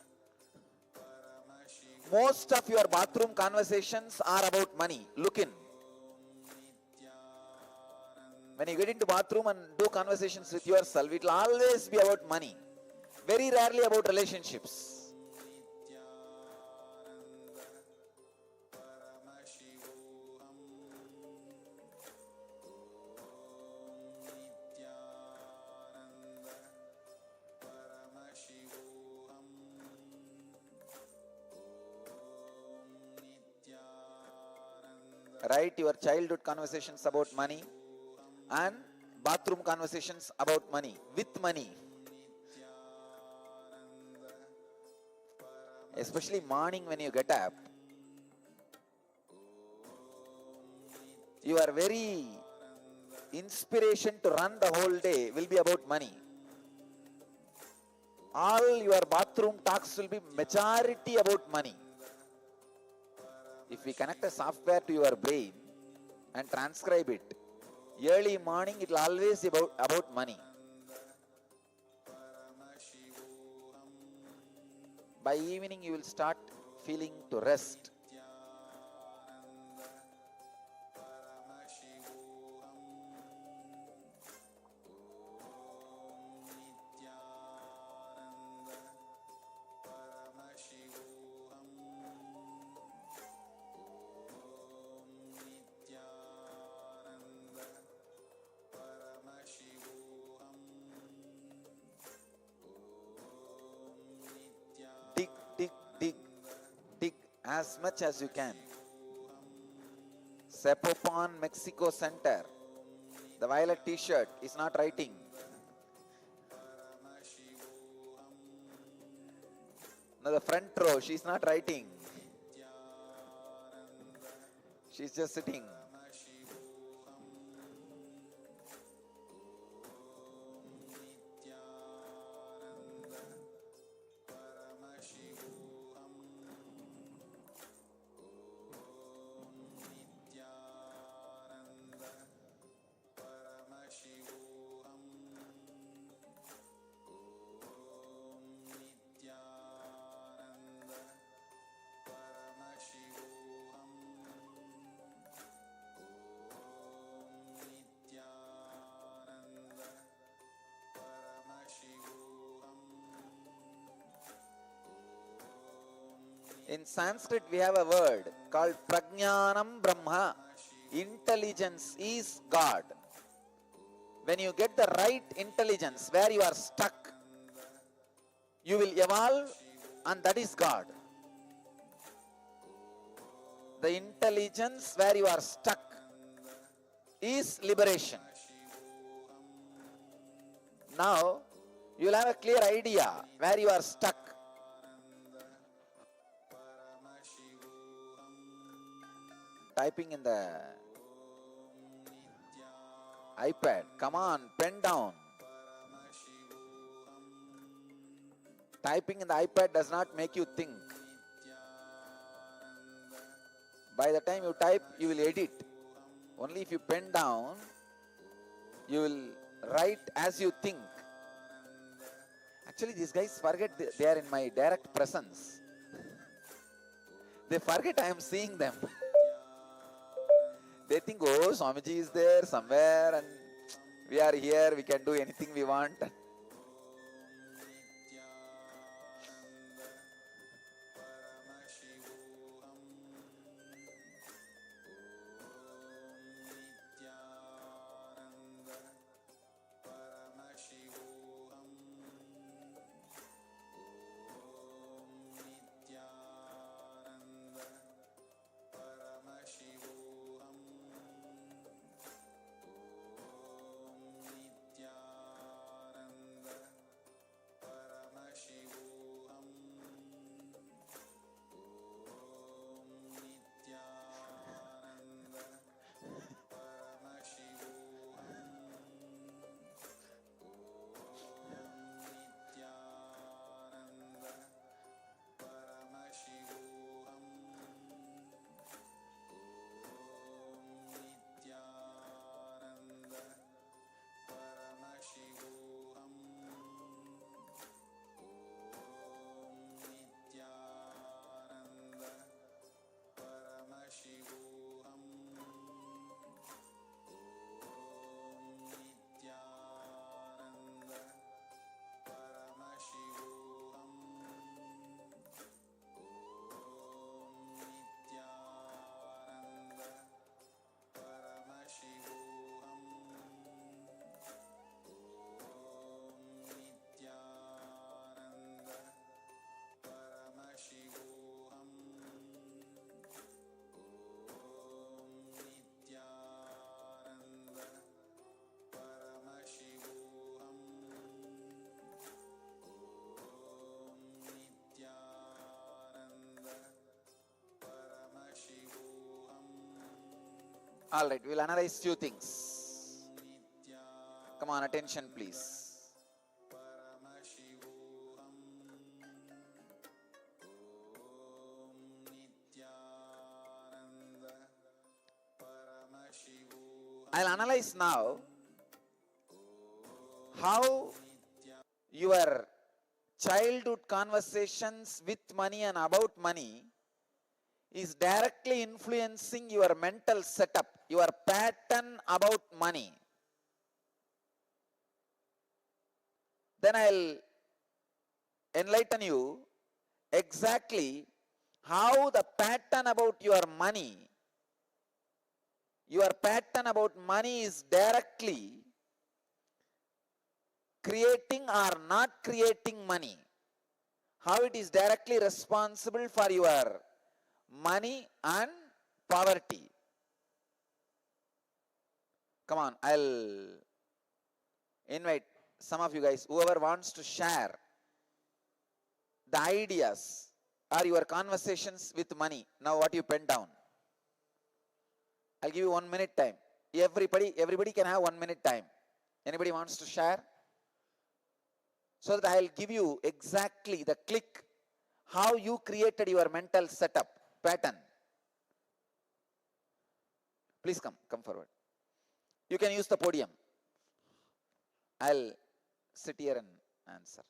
Most of your bathroom conversations are about money. Look in. When you get into bathroom and do conversations with yourself, it will always be about money. Very rarely about relationships. Write your childhood conversations about money and bathroom conversations about money, with money. Especially morning when you get up, your very inspiration to run the whole day will be about money. All your bathroom talks will be majority about money. If we connect a software to your brain and transcribe it, early morning it will always be about money. By evening you will start feeling to rest. Dig as much as you can. Zapopan, Mexico Center. The violet t-shirt is not writing. No, the front row, she is not writing. She is just sitting. In Sanskrit, we have a word called Prajnanam Brahma. Intelligence is God. When you get the right intelligence, where you are stuck, you will evolve, and that is God. The intelligence where you are stuck is liberation. Now, you will have a clear idea where you are stuck. Typing in the iPad. Come on, pen down. Typing in the iPad does not make you think. By the time you type, you will edit. Only if you pen down, you will write as you think. Actually, these guys forget they are in my direct presence. They forget I am seeing them. They think, oh, Swamiji is there somewhere and we are here, we can do anything we want. All right, we'll analyze few things. Come on, attention please. I'll analyze now how your childhood conversations with money and about money is directly influencing your mental setup, your pattern about money. Then I'll enlighten you exactly how the pattern about your pattern about money is directly creating or not creating money. How it is directly responsible for your money and poverty. Come on, I'll invite some of you guys, whoever wants to share the ideas or your conversations with money. Now what you pen down. I'll give you 1 minute time. Everybody can have 1 minute time. Anybody wants to share? So that I'll give you exactly the click, how you created your mental setup, pattern. Please come forward. You can use the podium. I'll sit here and answer.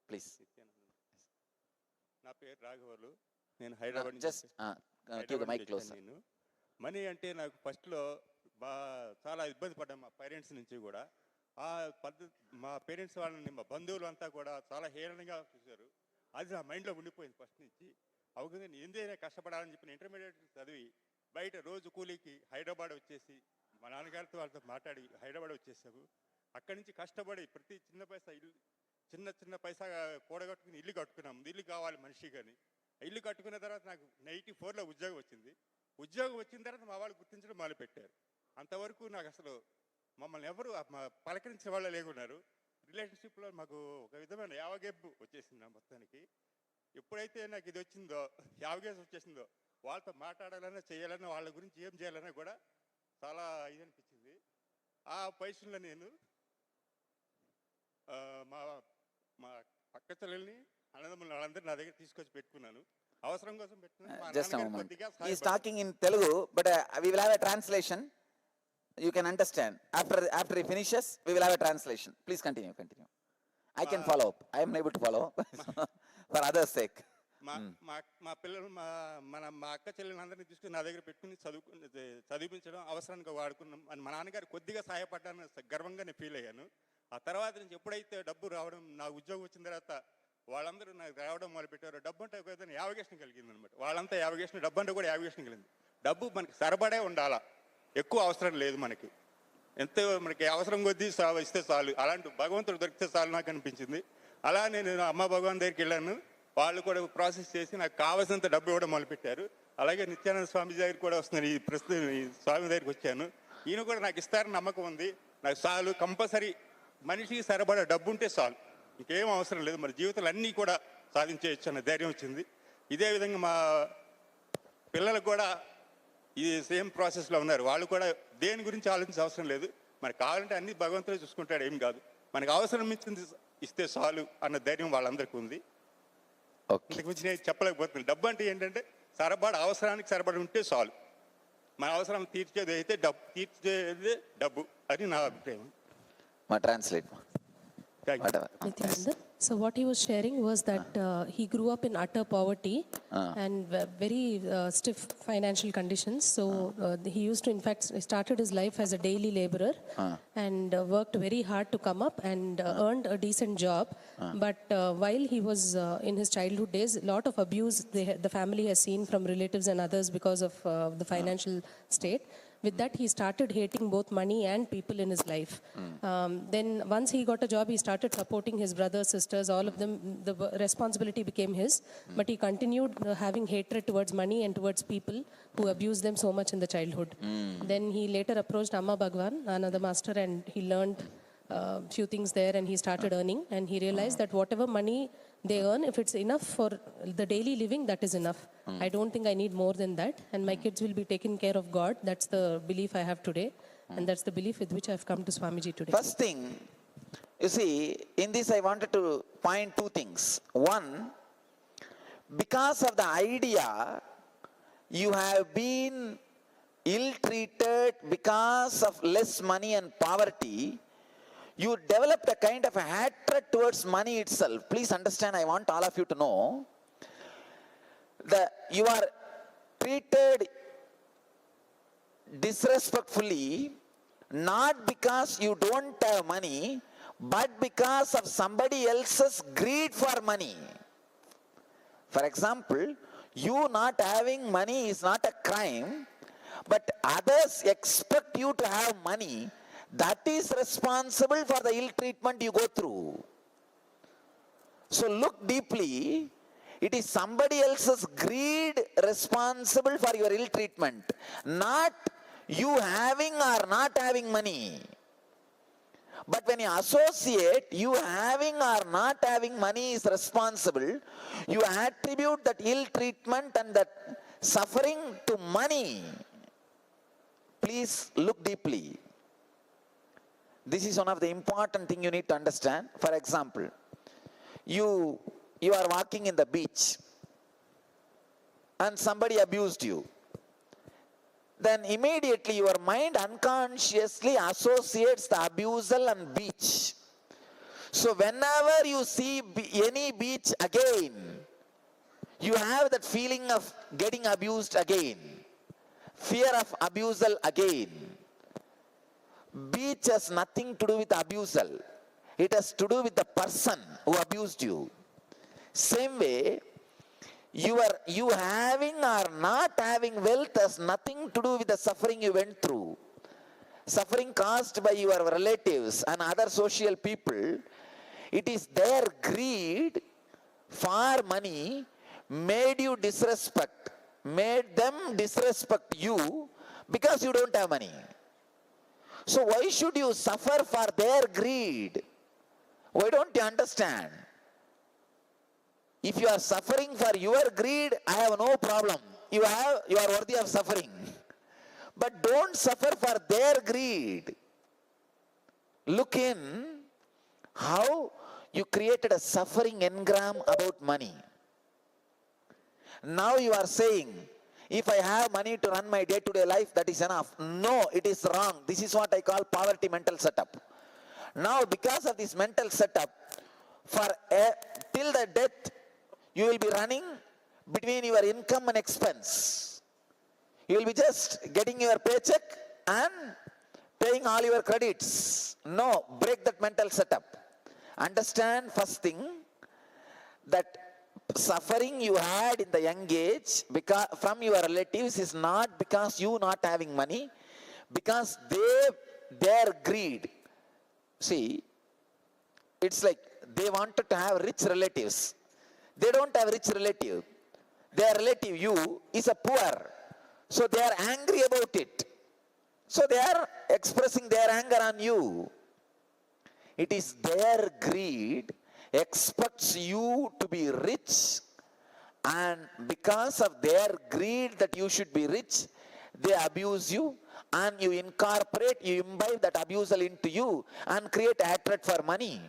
Please. నా పేరు రాఘవలు, నేను Hyderabad Just keep the mic closer. Money అంటే నాకు ఫస్ట్లో చాలా ఇబ్బంది పడ్డా మా పేరెంట్స్ నుంచి కూడా. ఆ పద్ధతి మా పేరెంట్స్ వాళ్ళని మా బంధువులు అంతా కూడా చాలా హేళనగా చూశారు. అది నా మైండ్లో ఉండిపోయింది ఫస్ట్ నుంచి. అవుతుంది ఏందైనా కష్టపడాలని చెప్పిన ఇంటర్మీడియట్ చదివి బయట రోజు కూలీకి హైదరాబాద్ వచ్చేసి మా నాన్నగారితో వాళ్ళతో మాట్లాడి హైదరాబాద్ వచ్చేసాము. అక్కడి నుంచి కష్టపడి ప్రతి చిన్న పైసా చిన్న పైసా కూడగట్టుకుని ఇల్లు కట్టుకున్నాము. ఇల్లు కావాలి మనిషి కానీ ఇల్లు కట్టుకున్న తర్వాత నాకు 94లో ఉద్యోగం వచ్చింది. ఉద్యోగం వచ్చిన తర్వాత మా వాళ్ళు గుర్తించడం మొదలుపెట్టారు. అంతవరకు నాకు అసలు మమ్మల్ని ఎవరు పలకరించిన వాళ్ళు లేకున్నారు. రిలేషన్షిప్లో మాకు ఒక విధమైన యావగెబ్బు వచ్చేసింది నా మొత్తానికి. ఎప్పుడైతే నాకు ఇది వచ్చిందో యావగేజ్ వచ్చేసిందో వాళ్ళతో మాట్లాడాలన్నా చేయాలన్నా వాళ్ళ గురించి ఏం చేయాలన్నా కూడా చాలా ఇది అనిపించింది. ఆ పొజిషన్లో నేను మా మా పక్క చెల్లెల్ని అన్నదమ్ములు వాళ్ళందరూ నా దగ్గర తీసుకొచ్చి పెట్టుకున్నాను. అవసరం కోసం పెట్టుకున్నాను. Just a moment. He is talking in Telugu, but we will have a translation. You can understand. After he finishes, we will have a translation. Please continue. I can follow up. I am able to follow up for others' sake. మా పిల్లలు మా అక్క చెల్లెలందరినీ తీసుకుని నా దగ్గర పెట్టుకుని చదివించడం అవసరానికి వాడుకున్నాం అని మా నాన్నగారు కొద్దిగా సహాయపడ్డాను గర్వంగా నేను ఫీల్ అయ్యాను. ఆ తర్వాత నుంచి ఎప్పుడైతే డబ్బు రావడం నా ఉద్యోగం వచ్చిన తర్వాత వాళ్ళందరూ నాకు రావడం మొదలుపెట్టారు. డబ్బు అంటే ఒక యావగేషన్ కలిగింది అనమాట. వాళ్ళంతా యావగేషన్, డబ్బు అంటే కూడా యావగేషన్ కలిగింది. డబ్బు మనకి సరిపడే ఉండాలా, ఎక్కువ అవసరం లేదు. మనకి ఎంతో మనకి అవసరం కొద్దీ ఇస్తే చాలు, అలాంటి భగవంతుడు దొరికితే చాలు నాకు అనిపించింది. అలా నేను అమ్మ భగవాన్ దగ్గరికి వెళ్ళాను. వాళ్ళు కూడా ప్రాసెస్ చేసి నాకు కావాల్సినంత డబ్బు ఇవ్వడం మొదలుపెట్టారు. అలాగే నిత్యానంద స్వామి దగ్గరికి కూడా వస్తున్నాను. ఈ ప్రస్తుతం ఈ స్వామి దగ్గరికి వచ్చాను. ఈయన కూడా నాకు ఇస్తారని నమ్మకం ఉంది. నాకు చాలు, కంపల్సరీ మనిషికి సరిపడా డబ్బు ఉంటే చాలు, ఇంకేం అవసరం లేదు, మరి జీవితాలు అన్నీ కూడా సాధించేయచ్చు అన్న ధైర్యం వచ్చింది. ఇదే విధంగా మా పిల్లలకు కూడా ఈ సేమ్ ప్రాసెస్లో ఉన్నారు. వాళ్ళు కూడా దేని గురించి ఆలోచించే అవసరం లేదు, మనకు కావాలంటే అన్ని భగవంతుడే చూసుకుంటాడు, ఏం కాదు, మనకు అవసరం ఇచ్చింది ఇస్తే చాలు అన్న ధైర్యం వాళ్ళందరికీ ఉంది. ఇంతకు మించి నేను చెప్పలేకపోతున్నాను. డబ్బు అంటే ఏంటంటే సరిపడ అవసరానికి సరిపడి ఉంటే చాలు, మన అవసరం తీర్చేది అయితే తీర్చేది డబ్బు అని నా అభిప్రాయం. Translate. So what he was sharing was that he grew up in utter poverty and very stiff financial conditions. So he used to, in fact, started his life as a daily laborer and worked very hard to come up and earned a decent job. But while he was in his childhood days, a lot of abuse the family has seen from relatives and others because of the financial state. With that, he started hating both money and people in his life. Then once he got a job, he started supporting his brothers, sisters, all of them. The responsibility became his. But he continued having hatred towards money and towards people who abused them so much in the childhood. Then he later approached Amma Bhagwan, another master, and he learned few things there, and he started earning. And he realized that whatever money they earn, if it's enough for the daily living, that is enough. I don't think I need more than that, and my kids will be taken care of God. That's the belief I have today, and that's the belief with which I've come to Swamiji today. First thing, you see, in this I wanted to point two things. One, because of the idea you have been ill-treated because of less money and poverty, you developed a kind of a hatred towards money itself. Please understand, I want all of you to know that you are treated disrespectfully not because you don't have money, but because of somebody else's greed for money. For example, you not having money is not a crime, but others expect you to have money. That is responsible for the ill treatment you go through. So look deeply. It is somebody else's greed responsible for your ill treatment, not you having or not having money. But when you associate you having or not having money is responsible, you attribute that ill treatment and that suffering to money. Please look deeply. This is one of the important things you need to understand. For example, you are walking in the beach and somebody abused you. Then immediately your mind unconsciously associates the abusal and beach. So whenever you see any beach again, you have that feeling of getting abused again, fear of abusal again. Beach has nothing to do with abusal. It has to do with the person who abused you. Same way, you having or not having wealth has nothing to do with the suffering you went through. Suffering caused by your relatives and other social people, it is their greed for money made you disrespect, made them disrespect you because you don't have money. So why should you suffer for their greed? Why don't you understand? If you are suffering for your greed, I have no problem. You are worthy of suffering. But don't suffer for their greed. Look in how you created a suffering engram about money. Now you are saying, if I have money to run my day-to-day life, that is enough. No, it is wrong. This is what I call poverty mental setup. Now, because of this mental setup, till the death, you will be running between your income and expense. You will be just getting your paycheck and paying all your credits. No, break that mental setup. Understand first thing, that suffering you had in the young age from your relatives is not because you not having money, because their greed. See, it's like they wanted to have rich relatives. They don't have rich relative. Their relative, you, is a poor. So they are angry about it. So they are expressing their anger on you. It is their greed expects you to be rich, and because of their greed that you should be rich, they abuse you, and you imbibe that abusal into you and create hatred for money.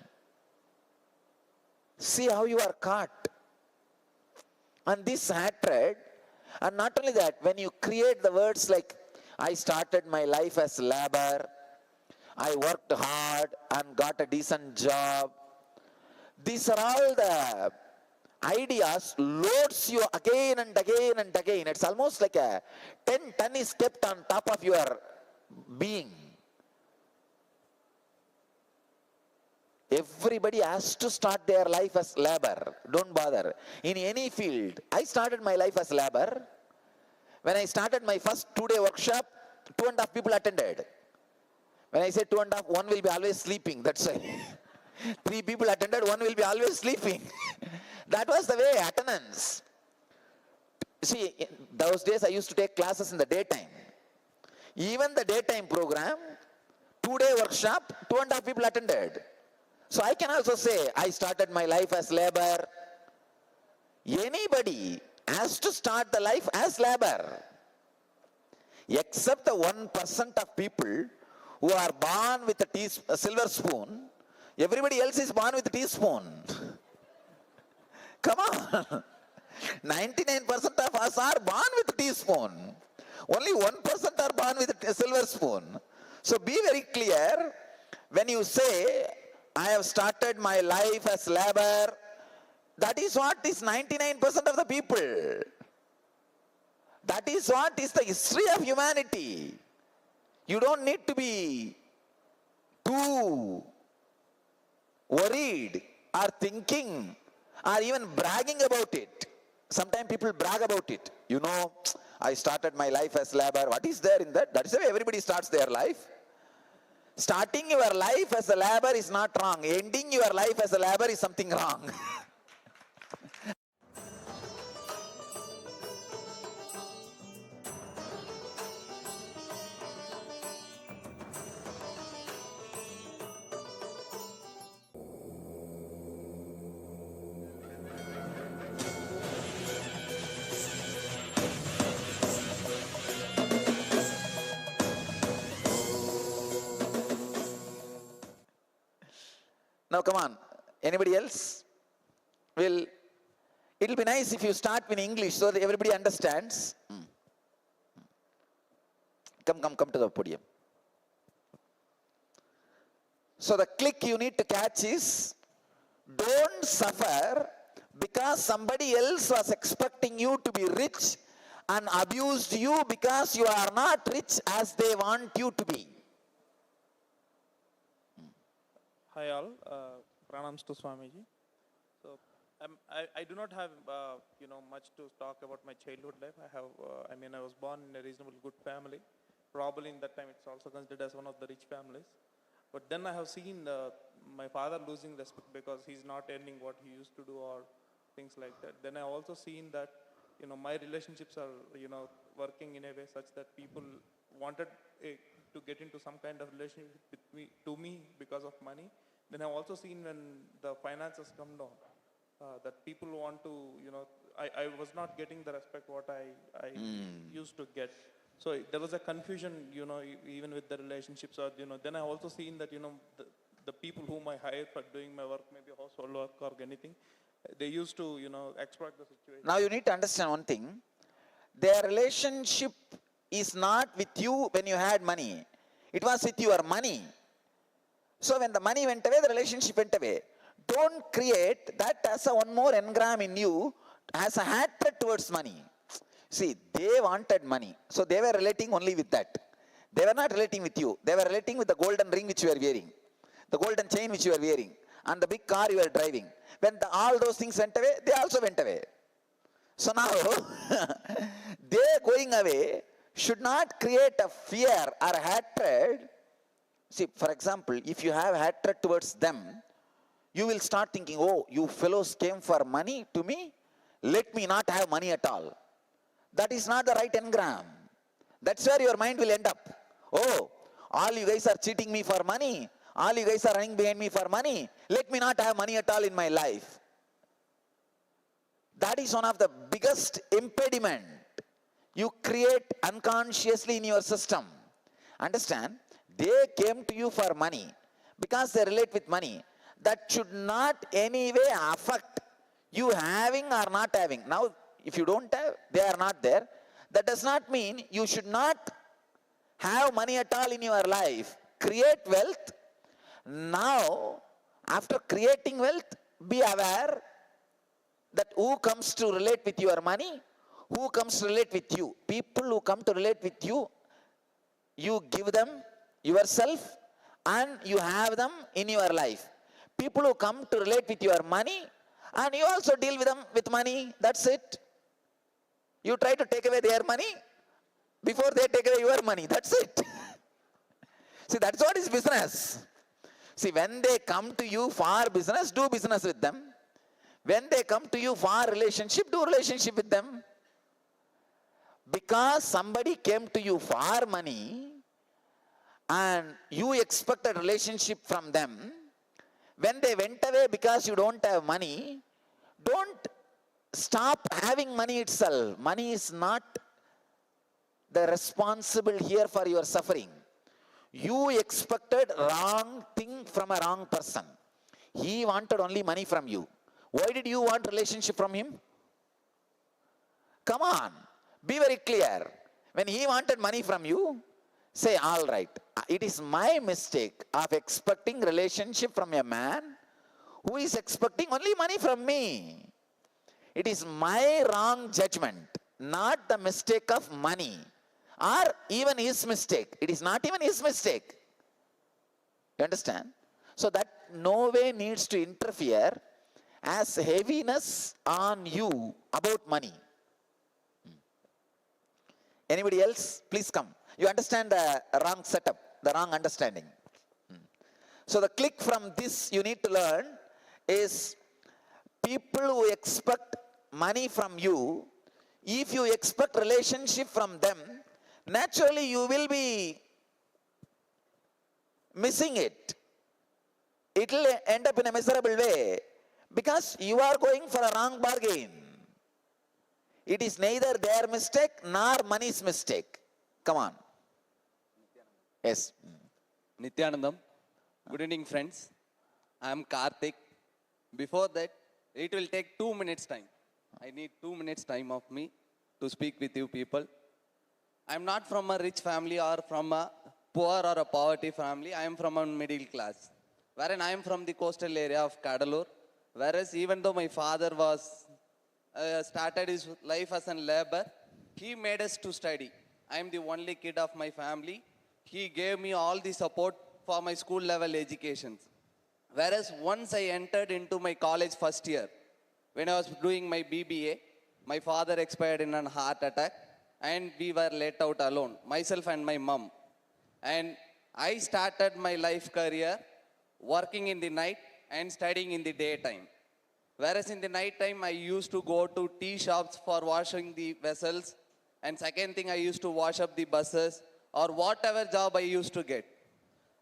See how you are caught. And this hatred, and not only that, when you create the words like, I started my life as labor, I worked hard and got a decent job, these are all the ideas loads you again and again and again. It's almost like a 10 ton is kept on top of your being. Everybody has to start their life as labor. Don't bother. In any field, I started my life as labor. When I started my first 2-day workshop, 2.5 people attended. When I say 2.5, one will be always sleeping. That's why. 3 people attended, one will be always sleeping. That was the way, attendance. See, in those days I used to take classes in the daytime. Even the daytime program, 2-day workshop, 2.5 people attended. So I can also say, I started my life as labor. Anybody has to start the life as labor. Except the 1% of people who are born with a silver spoon. Everybody else is born with a teaspoon. Come on. 99% of us are born with a teaspoon. Only 1% are born with a silver spoon. So be very clear. When you say, I have started my life as labor, that is what is 99% of the people. That is what is the history of humanity. You don't need to be too worried or thinking or even bragging about it. Sometimes people brag about it. You know, I started my life as labor. What is there in that? That is the way everybody starts their life. Starting your life as a labor is not wrong. Ending your life as a labor is something wrong. Now come on, anybody else? It'll be nice if you start in English so that everybody understands. Come to the podium. So the click you need to catch is, don't suffer because somebody else was expecting you to be rich and abused you because you are not rich as they want you to be. Hi all, pranams to Swamiji. So I do not have much to talk about my childhood life. I was born in a reasonably good family. Probably in that time it's also considered as one of the rich families. But then I have seen my father losing respect because he's not earning what he used to do or things like that. Then I also seen that my relationships are working in a way such that people wanted to get into some kind of relationship to me because of money. Then I've also seen when the finances come down, that people want to, I was not getting the respect what I used to get. So there was a confusion, even with the relationships or, then I also seen that, the people whom I hired for doing my work, maybe household work or anything, they used to, exploit the situation. Now you need to understand one thing. Their relationship is not with you when you had money. It was with your money. So when the money went away, the relationship went away. Don't create that as a one more engram in you as a hatred towards money. See, they wanted money. So they were relating only with that. They were not relating with you. They were relating with the golden ring which you are wearing, the golden chain which you are wearing, and the big car you are driving. When all those things went away, they also went away. So now, they going away should not create a fear or a hatred. See, for example, if you have hatred towards them, you will start thinking, oh, you fellows came for money to me, let me not have money at all. That is not the right engram. That's where your mind will end up. Oh, all you guys are cheating me for money. All you guys are running behind me for money. Let me not have money at all in my life. That is one of the biggest impediment you create unconsciously in your system. Understand? They came to you for money because they relate with money. That should not anyway affect you having or not having. Now, if you don't have, they are not there. That does not mean you should not have money at all in your life. Create wealth. Now, after creating wealth, be aware that who comes to relate with your money, who comes to relate with you. People who come to relate with you, you give them yourself and you have them in your life. People who come to relate with your money and you also deal with them with money, that's it. You try to take away their money before they take away your money, that's it. See, that's what is business. See, when they come to you for business, do business with them. When they come to you for relationship, do relationship with them. Because somebody came to you for money and you expect a relationship from them, when they went away because you don't have money, don't stop having money itself. Money is not the responsible here for your suffering. You expected wrong thing from a wrong person. He wanted only money from you. Why did you want relationship from him? Come on, be very clear. When he wanted money from you, say, all right, it is my mistake of expecting relationship from a man who is expecting only money from me. It is my wrong judgment, not the mistake of money or even his mistake. It is not even his mistake. You understand? So that no way needs to interfere as heaviness on you about money. Anybody else? Please come. You understand the wrong setup, the wrong understanding. So the click from this you need to learn is people who expect money from you, if you expect relationship from them, naturally you will be missing it. It will end up in a miserable way because you are going for a wrong bargain. It is neither their mistake nor money's mistake. Come on. Yes. Nityanandam. Good evening, friends. I am Karthik. Before that, it will take 2 minutes time. I need 2 minutes time of me to speak with you people. I am not from a rich family or from a poor or a poverty family. I am from a middle class. Wherein I am from the coastal area of Kadalur. Whereas even though my father was started his life as a labor, he made us to study. I am the only kid of my family. He gave me all the support for my school level education. Whereas once I entered into my college first year, when I was doing my BBA, my father expired in a heart attack and we were let out alone, myself and my mom. And I started my life career working in the night and studying in the daytime. Whereas in the night time, I used to go to tea shops for washing the vessels. And second thing, I used to wash up the buses or whatever job I used to get.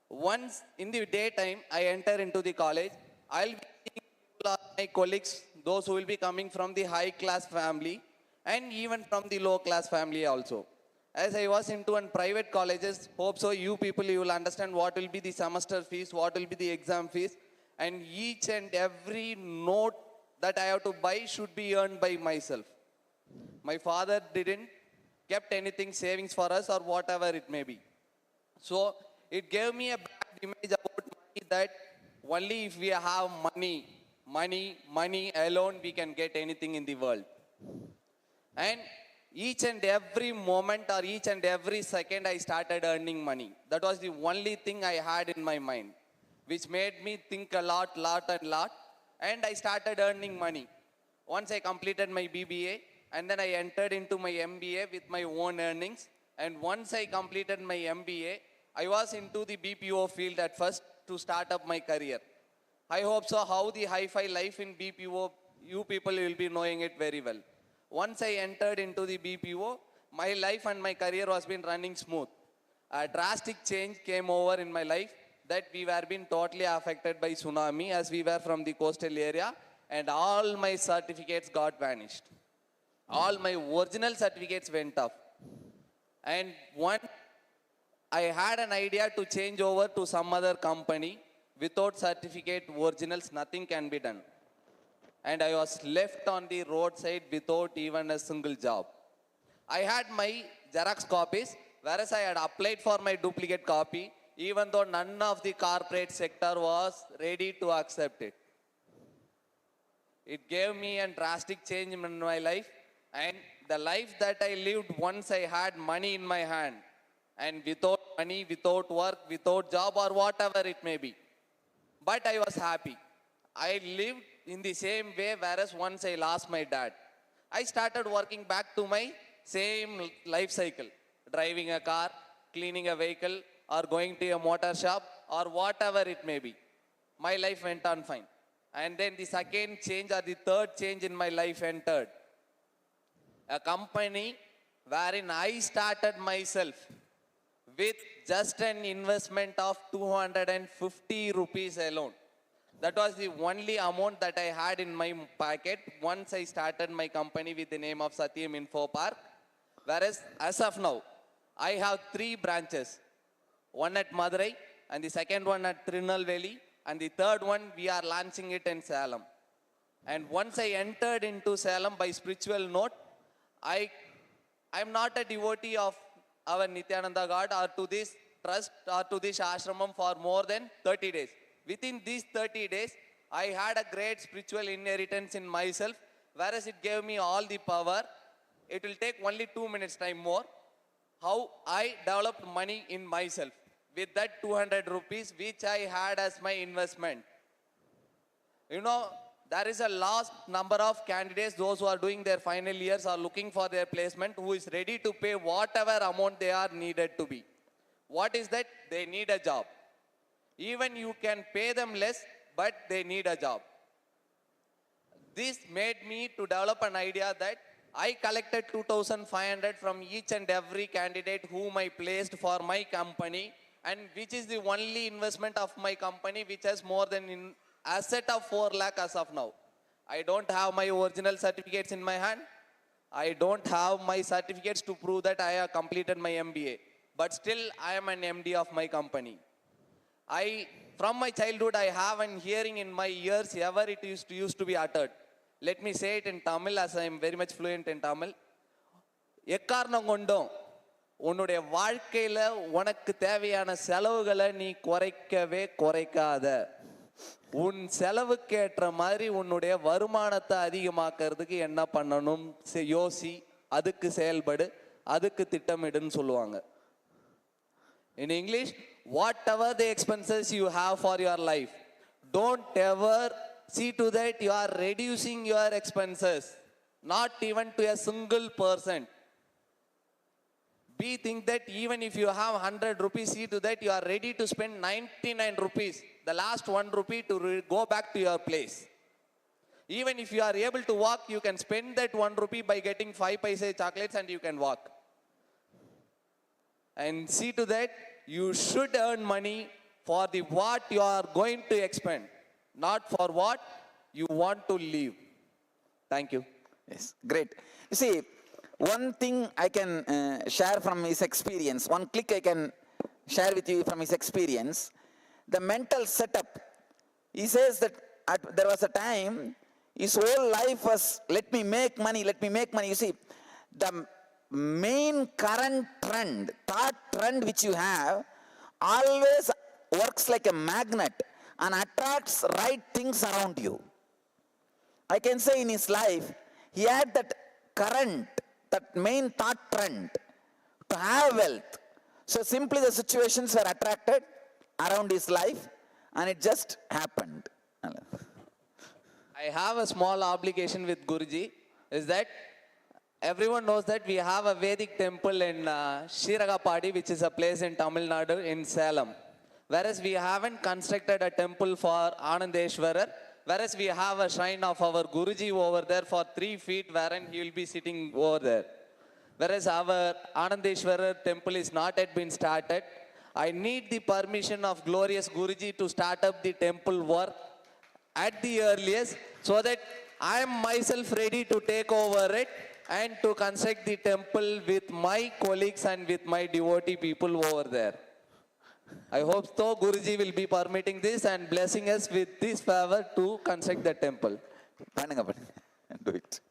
Once in the daytime, I enter into the college, I'll be seeing people, my colleagues, those who will be coming from the high class family and even from the low class family also. As I was into private colleges, hope so you people, you will understand what will be the semester fees, what will be the exam fees, and each and every note that I have to buy should be earned by myself. My father didn't kept anything savings for us or whatever it may be. So it gave me a bad image about money, that only if we have money alone, we can get anything in the world. And each and every moment or each and every second, I started earning money. That was the only thing I had in my mind, which made me think a lot. And I started earning money. Once I completed my BBA, and then I entered into my MBA with my own earnings. And once I completed my MBA, I was into the BPO field at first to start up my career. I hope so how the hi-fi life in BPO, you people will be knowing it very well. Once I entered into the BPO, my life and my career was been running smooth. A drastic change came over in my life, that we were being totally affected by tsunami as we were from the coastal area, and all my certificates got vanished. All my original certificates went off. And I had an idea to change over to some other company. Without certificate originals, nothing can be done. And I was left on the roadside without even a single job. I had my Xerox copies, whereas I had applied for my duplicate copy, even though none of the corporate sector was ready to accept it. It gave me a drastic change in my life, and the life that I lived once I had money in my hand, and without money, without work, without job or whatever it may be. But I was happy. I lived in the same way, whereas once I lost my dad, I started working back to my same life cycle, driving a car, cleaning a vehicle, or going to a motor shop, or whatever it may be. My life went on fine. And then the second change or the third change in my life entered. A company wherein I started myself with just an investment of 250 rupees alone. That was the only amount that I had in my pocket once I started my company with the name of Satyam Info Park. Whereas as of now, I have 3 branches. One at Madurai, and the second one at Tirunelveli, and the third one we are launching it in Salem. And once I entered into Salem by spiritual note, I'm not a devotee of our Nityananda God or to this trust or to this ashramam for more than 30 days. Within these 30 days, I had a great spiritual inheritance in myself, whereas it gave me all the power. It will take only 2 minutes time more. How I developed money in myself with that 200 rupees which I had as my investment. You know, there is a large number of candidates, those who are doing their final years or looking for their placement, who is ready to pay whatever amount they are needed to be. What is that? They need a job. Even you can pay them less, but they need a job. This made me to develop an idea that I collected 2,500 from each and every candidate whom I placed for my company, and which is the only investment of my company which has more than in asset of 4 lakh as of now. I don't have my original certificates in my hand. I don't have my certificates to prove that I have completed my MBA. But still, I am an MD of my company. From my childhood, I have an hearing in my ears, ever it used to be uttered. Let me say it in Tamil, as I am very much fluent in Tamil. எக்காரணம் கொண்டும் உன்னுடைய வாழ்க்கையில உனக்கு தேவையான செலவுகளை நீ குறைக்காத. உன் செலவுக்கு ஏற்ற மாதிரி உன்னுடைய வருமானத்தை அதிகமாக்கிறதுக்கு என்ன பண்ணணும் யோசி, அதுக்கு செயல்படு, அதுக்கு திட்டமிடுன்னு சொல்லுவாங்க. In English, whatever the expenses you have for your life, don't ever see to that you are reducing your expenses, not even to a single percent. Think that even if you have 100 rupees, see to that you are ready to spend 99 rupees, the last 1 rupee to go back to your place. Even if you are able to walk, you can spend that 1 rupee by getting 5 paise chocolates and you can walk. And see to that you should earn money for the what you are going to expend, not for what you want to live. Thank you. Yes, great. You see, one thing I can share from his experience, one click I can share with you from his experience, the mental setup. He says that there was a time, his whole life was, let me make money, let me make money. You see, the main current trend, thought trend which you have, always works like a magnet and attracts right things around you. I can say in his life, he had that current, that main thought trend to have wealth. So simply the situations were attracted around his life and it just happened. I have a small obligation with Guruji, is that everyone knows that we have a Vedic temple in Shiragapadi, which is a place in Tamil Nadu in Salem. Whereas we haven't constructed a temple for Anandeshwarar, whereas we have a shrine of our Guruji over there for 3 feet wherein he will be sitting over there. Whereas our Anandeshwarar temple is not yet been started. I need the permission of glorious Guruji to start up the temple work at the earliest so that I am myself ready to take over it and to construct the temple with my colleagues and with my devotee people over there. I hope so Guruji will be permitting this and blessing us with this favor to construct the temple. Do it.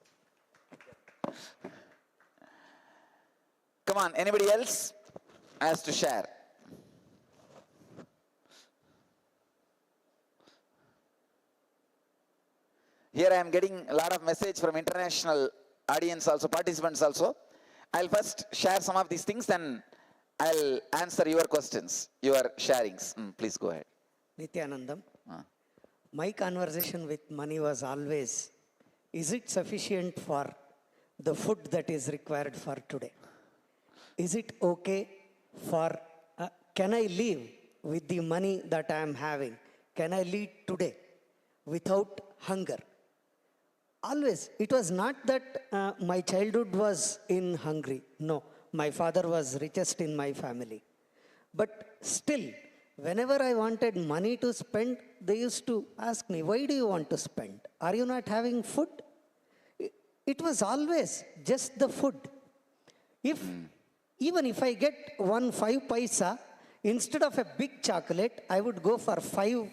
Come on, anybody else has to share? Here I am getting a lot of message from international audience also, participants also. I'll first share some of these things, then I'll answer your questions, your sharings. Please go ahead. Nityanandam, my conversation with money was always, is it sufficient for the food that is required for today? Is it okay for, can I live with the money that I am having? Can I live today without hunger? Always, it was not that my childhood was in hungry. No, my father was richest in my family. But still, whenever I wanted money to spend, they used to ask me, why do you want to spend? Are you not having food? It was always just the food. Even if I get 5 paisa, instead of a big chocolate, I would go for 5.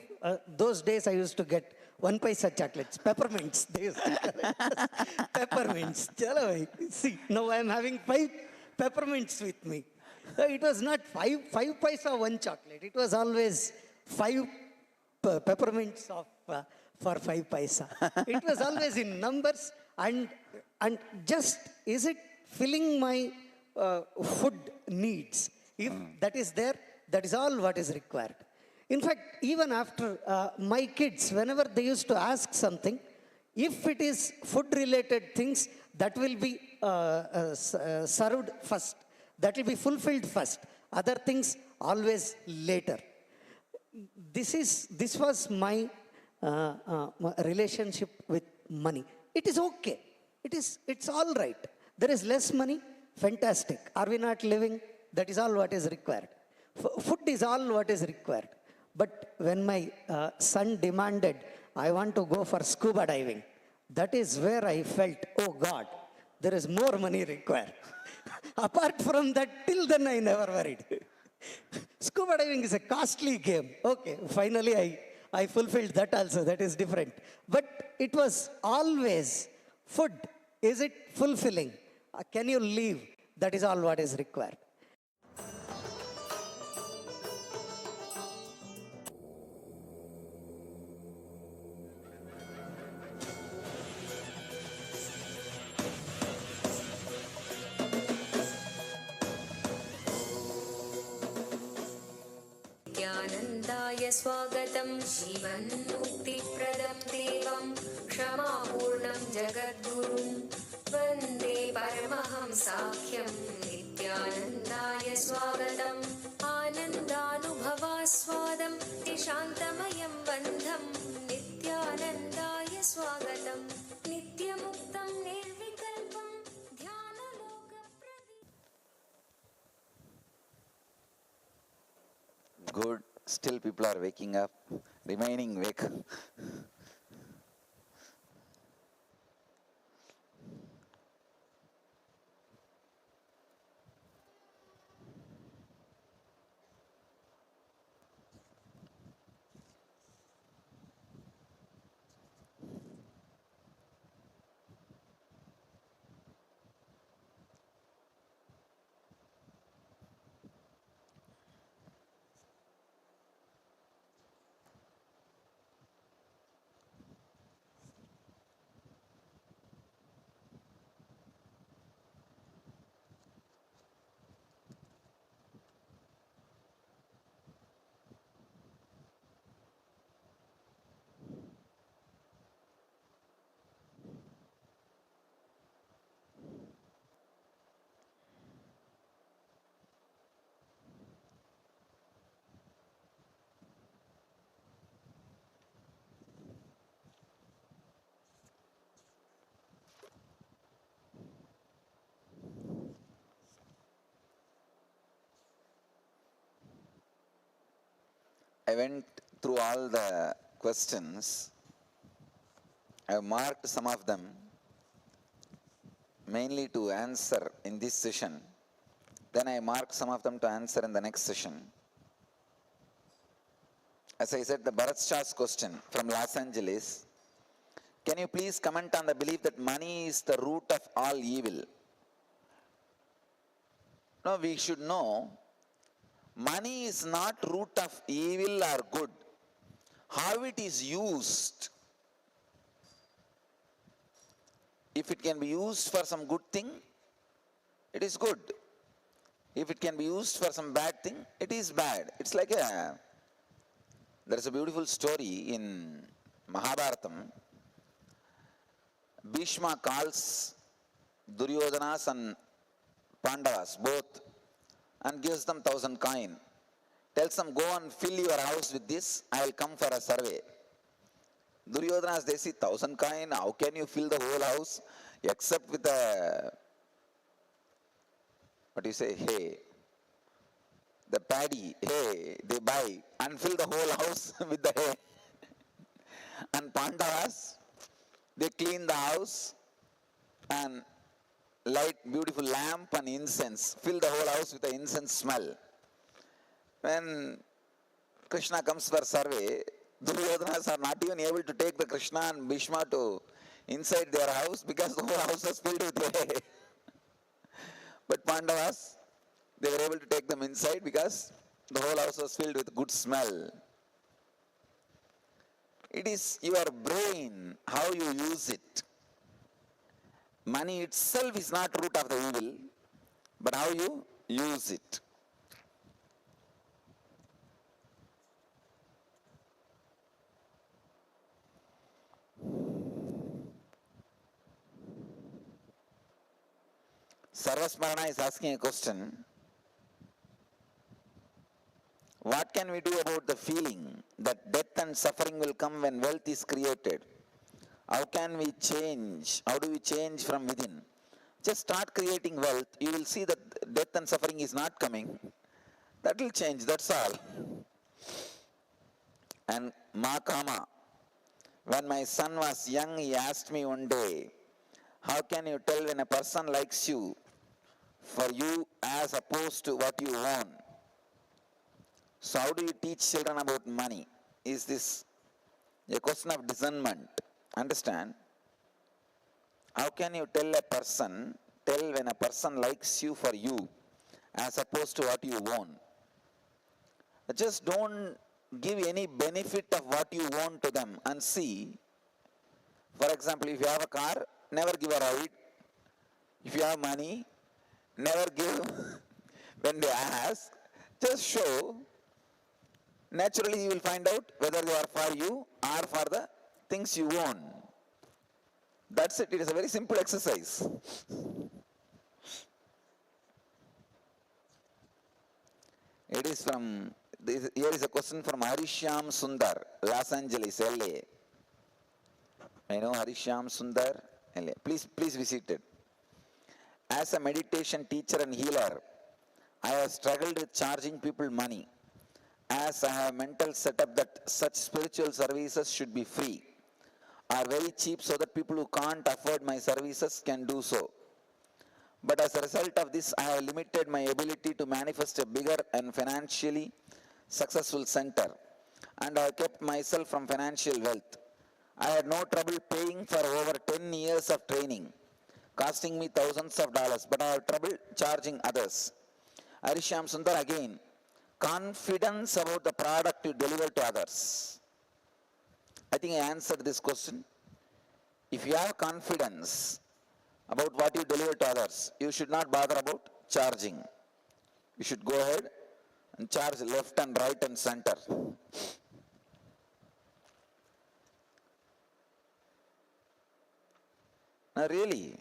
Those days I used to get 1 paisa chocolates, peppermints. They used to peppermints. See, now I am having 5 peppermints with me. It was not 5 paisa 1 chocolate. It was always 5 peppermints for 5 paisa. It was always in numbers and just, is it filling my food needs? If that is there, that is all what is required. In fact, even after my kids, whenever they used to ask something, if it is food-related things, that will be served first. That will be fulfilled first. Other things always later. This was my relationship with money. It is okay. It's all right. There is less money, fantastic. Are we not living? That is all what is required. Food is all what is required. But when my son demanded, I want to go for scuba diving, that is where I felt, oh God, there is more money required. Apart from that, till then I never worried. Scuba diving is a costly game. Okay, finally I fulfilled that also, that is different. But it was always food. Is it fulfilling? Can you live? That is all what is required. नित्यानन्दाय स्वागतं जीवन्मुक्तिप्रदं देवं क्षमापूर्णं जगद्गुरुं वन्दे परमहंसाख्यं नित्यानन्दाय स्वागतम् आनन्दानुभवास्वादं शान्तमयं बन्धं नित्यानन्दाय स्वागतं नित्यमुक्तं निर्विकल्पं ध्यानलोकप्रदीपम्. Good. Still people are waking up, remaining wake. I went through all the questions. I have marked some of them mainly to answer in this session. Then I marked some of them to answer in the next session. As I said, the Bharat Shah's question from Los Angeles, can you please comment on the belief that money is the root of all evil? No, we should know money is not root of evil or good. How it is used. If it can be used for some good thing, it is good. If it can be used for some bad thing, it is bad. It's like there is a beautiful story in Mahabharatam. Bhishma calls Duryodhanas and Pandavas both and gives them 1,000 coin. Tells them, go and fill your house with this, I will come for a survey. Duryodhanas, they see 1,000 coin, how can you fill the whole house except with the, what do you say, hay, the paddy, hay, they buy and fill the whole house with the hay. And Pandavas, they clean the house and light beautiful lamp and incense, fill the whole house with the incense smell. When Krishna comes for survey, Duryodhanas are not even able to take the Krishna and Bhishma to inside their house because the whole house was filled with hay. But Pandavas, they were able to take them inside because the whole house was filled with good smell. It is your brain, how you use it. Money itself is not root of the evil, but how you use it. Sarvasmarana is asking a question. What can we do about the feeling that death and suffering will come when wealth is created? How can we change? How do we change from within? Just start creating wealth. You will see that death and suffering is not coming. That will change, that's all. And Ma Kama, when my son was young, he asked me one day, how can you tell when a person likes you for you as opposed to what you own? So how do you teach children about money? Is this a question of discernment? Understand? How can you tell when a person likes you for you as opposed to what you own? Just don't give any benefit of what you own to them and see. For example, if you have a car, never give a ride. If you have money, never give when they ask. Just show naturally you will find out whether they are for you or for the things you own. That's it. It is a very simple exercise. It is from, here is a question from Harisham Sundar, Los Angeles, LA. I know Harisham Sundar, LA. Please be seated. As a meditation teacher and healer, I have struggled with charging people money, as I have mental setup that such spiritual services should be free or very cheap so that people who can't afford my services can do so. But as a result of this, I have limited my ability to manifest a bigger and financially successful center, and I have kept myself from financial wealth. I had no trouble paying for over 10 years of training, costing me thousands of dollars, but I have trouble charging others. Arisham Sundar again, confidence about the product you deliver to others. I think I answered this question. If you have confidence about what you deliver to others, you should not bother about charging. You should go ahead and charge left and right and center. Now really,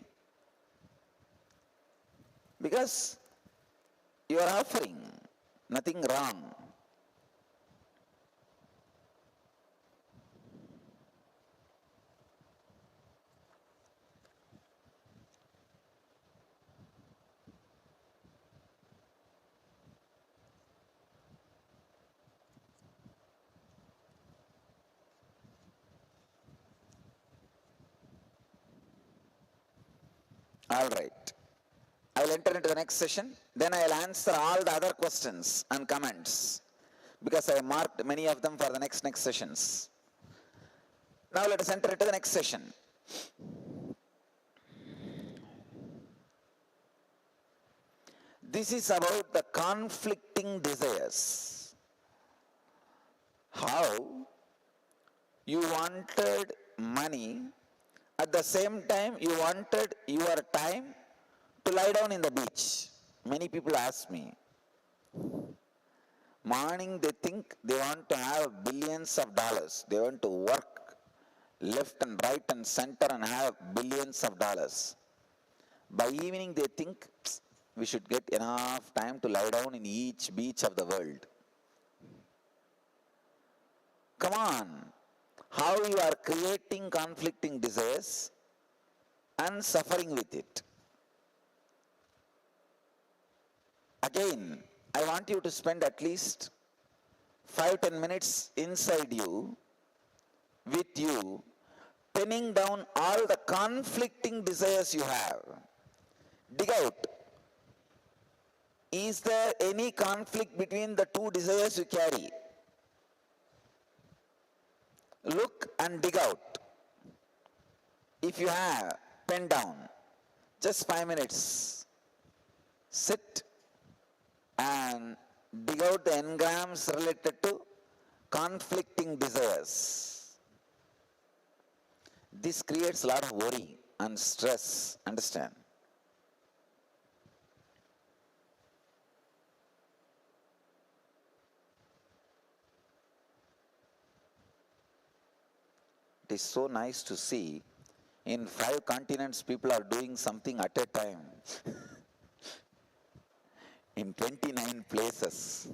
because you are offering nothing wrong. All right. I will enter into the next session. Then I will answer all the other questions and comments, because I have marked many of them for the next sessions. Now let us enter into the next session. This is about the conflicting desires. How you wanted money, at the same time you wanted your time to lie down in the beach. Many people ask me, morning they think they want to have billions of dollars. They want to work left and right and center and have billions of dollars. By evening they think we should get enough time to lie down in each beach of the world. Come on. How you are creating conflicting desires and suffering with it. Again, I want you to spend at least 5-10 minutes inside you, with you, penning down all the conflicting desires you have. Dig out. Is there any conflict between the two desires you carry? Look and dig out. If you have, pen down. Just 5 minutes. Sit and dig out the engrams related to conflicting desires. This creates a lot of worry and stress, understand? It is so nice to see in 5 continents people are doing something at a time. In 29 places.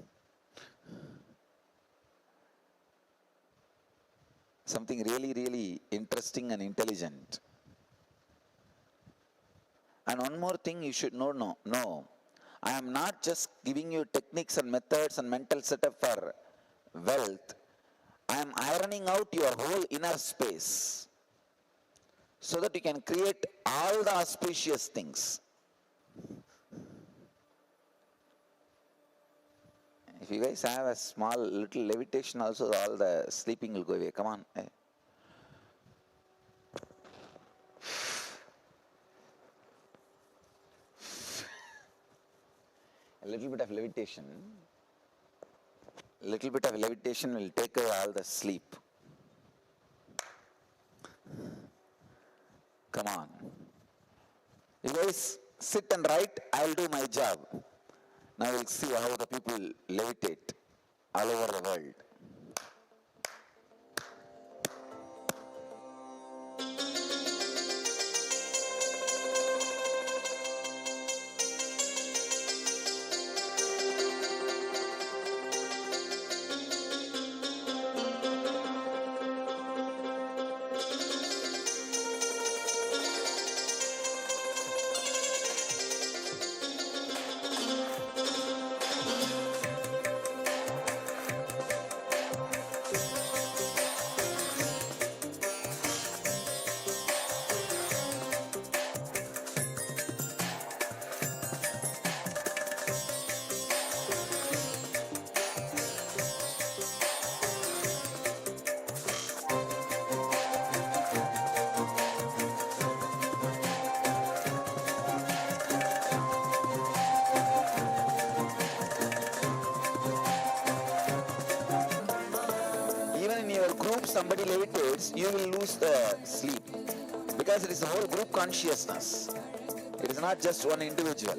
Something really, really interesting and intelligent. And one more thing you should know. I am not just giving you techniques and methods and mental setup for wealth. I am ironing out your whole inner space so that you can create all the auspicious things. If you guys have a small little levitation also, all the sleeping will go away. Come on. A little bit of levitation. Little bit of levitation will take away all the sleep. Come on. You guys sit and write, I will do my job. Now we'll see how the people levitate. all over the world. Somebody levitates, you will lose the sleep because it is a whole group consciousness. It is not just one individual.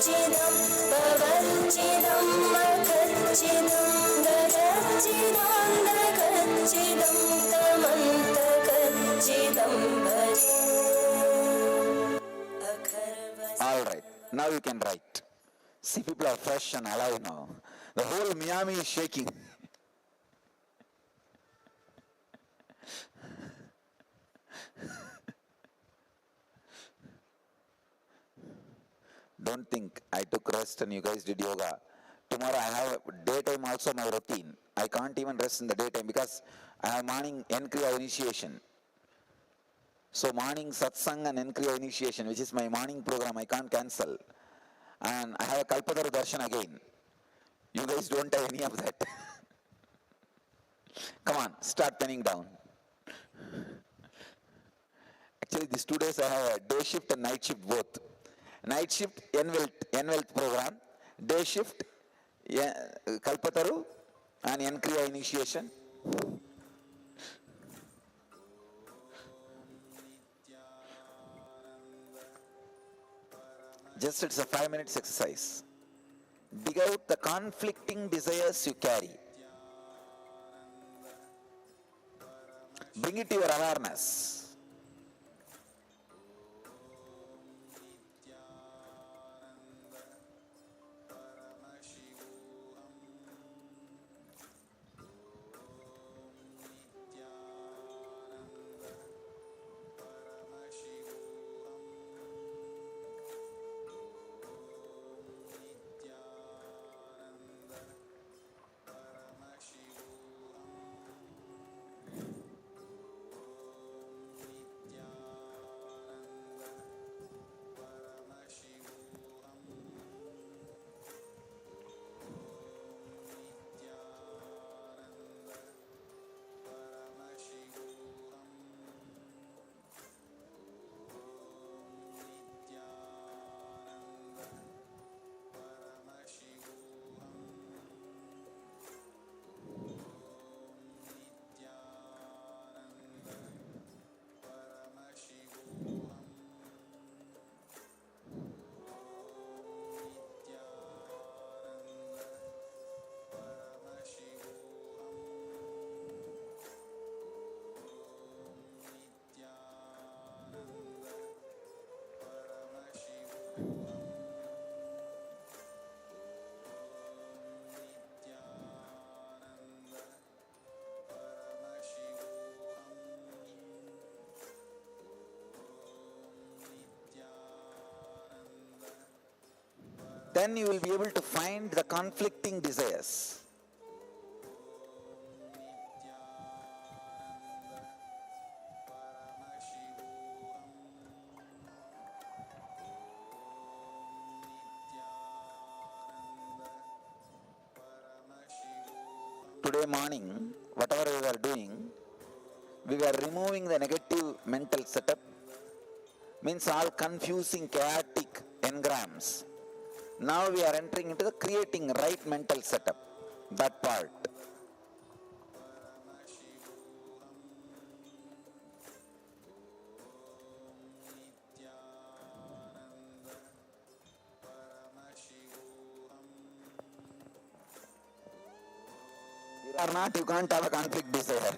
Chidam Pavachidam Makachidam Gadachidam Dagachidam Tamantagachidam All right, now you can write. See, people are fresh and alive now. The whole Miami is shaking. Don't think I took rest and you guys did yoga. Tomorrow I have daytime also my routine. I can't even rest in the daytime because I have morning Nkriya initiation. So morning satsang and Nkriya initiation, which is my morning program, I can't cancel. And I have a Kalpataru darshan again. You guys don't have any of that. Come on, start penning down. Actually, these 2 days I have a day shift and night shift both. Night shift, N-Wealth program. Day shift, Kalpataru and Nkriya initiation. Just it's a 5 minutes exercise. Dig out the conflicting desires you carry. Bring it to your awareness. then you will be able to find the conflicting desires. Today morning, whatever we were doing, we were removing the negative mental setup, means all confusing, chaotic engrams. Now we are entering into the creating right mental setup, that part. Or not, you can't have a conflict desire.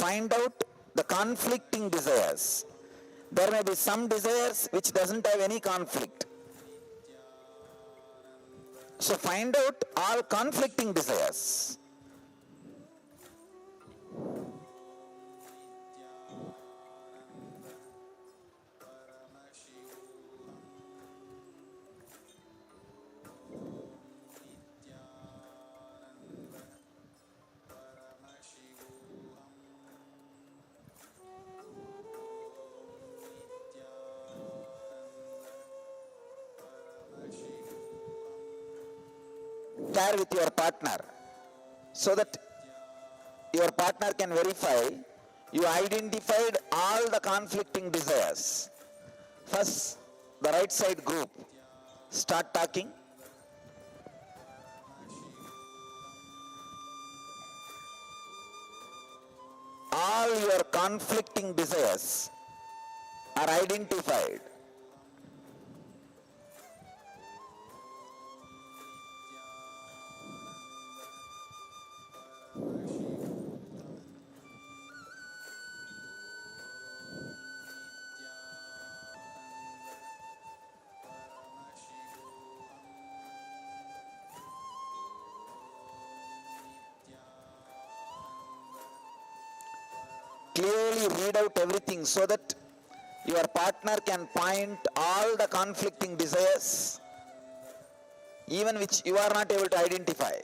Find out the conflicting desires. There may be some desires which doesn't have any conflict. So find out all conflicting desires. Share with your partner so that your partner can verify you identified all the conflicting desires. First, the right side group, start talking. All your conflicting desires are identified. Clearly read out everything so that your partner can point all the conflicting desires, even which you are not able to identify.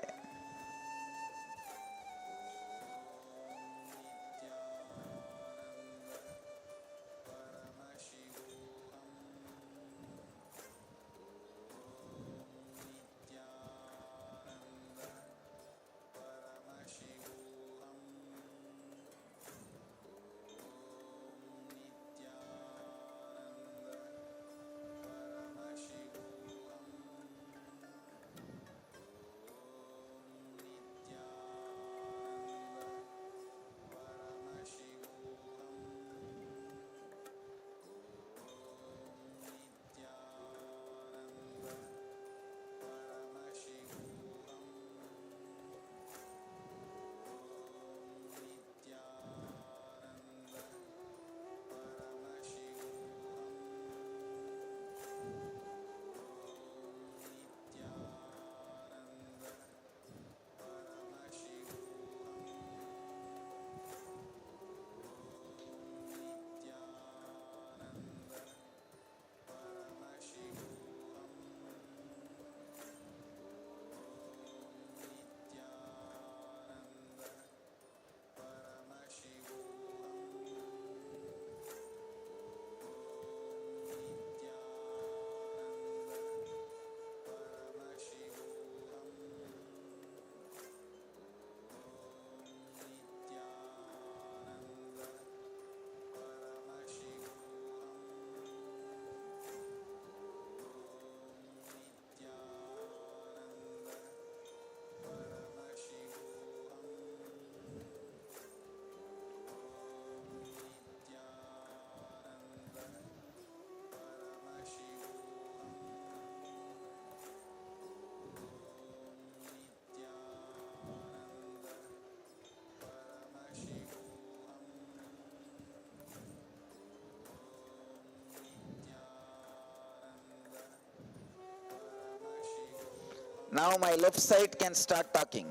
Now my left side can start talking.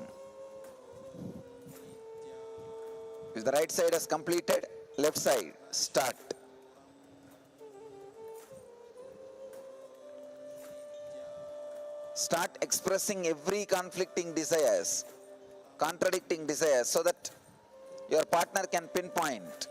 If the right side has completed, left side, start. Start expressing every conflicting desires, contradicting desires, so that your partner can pinpoint.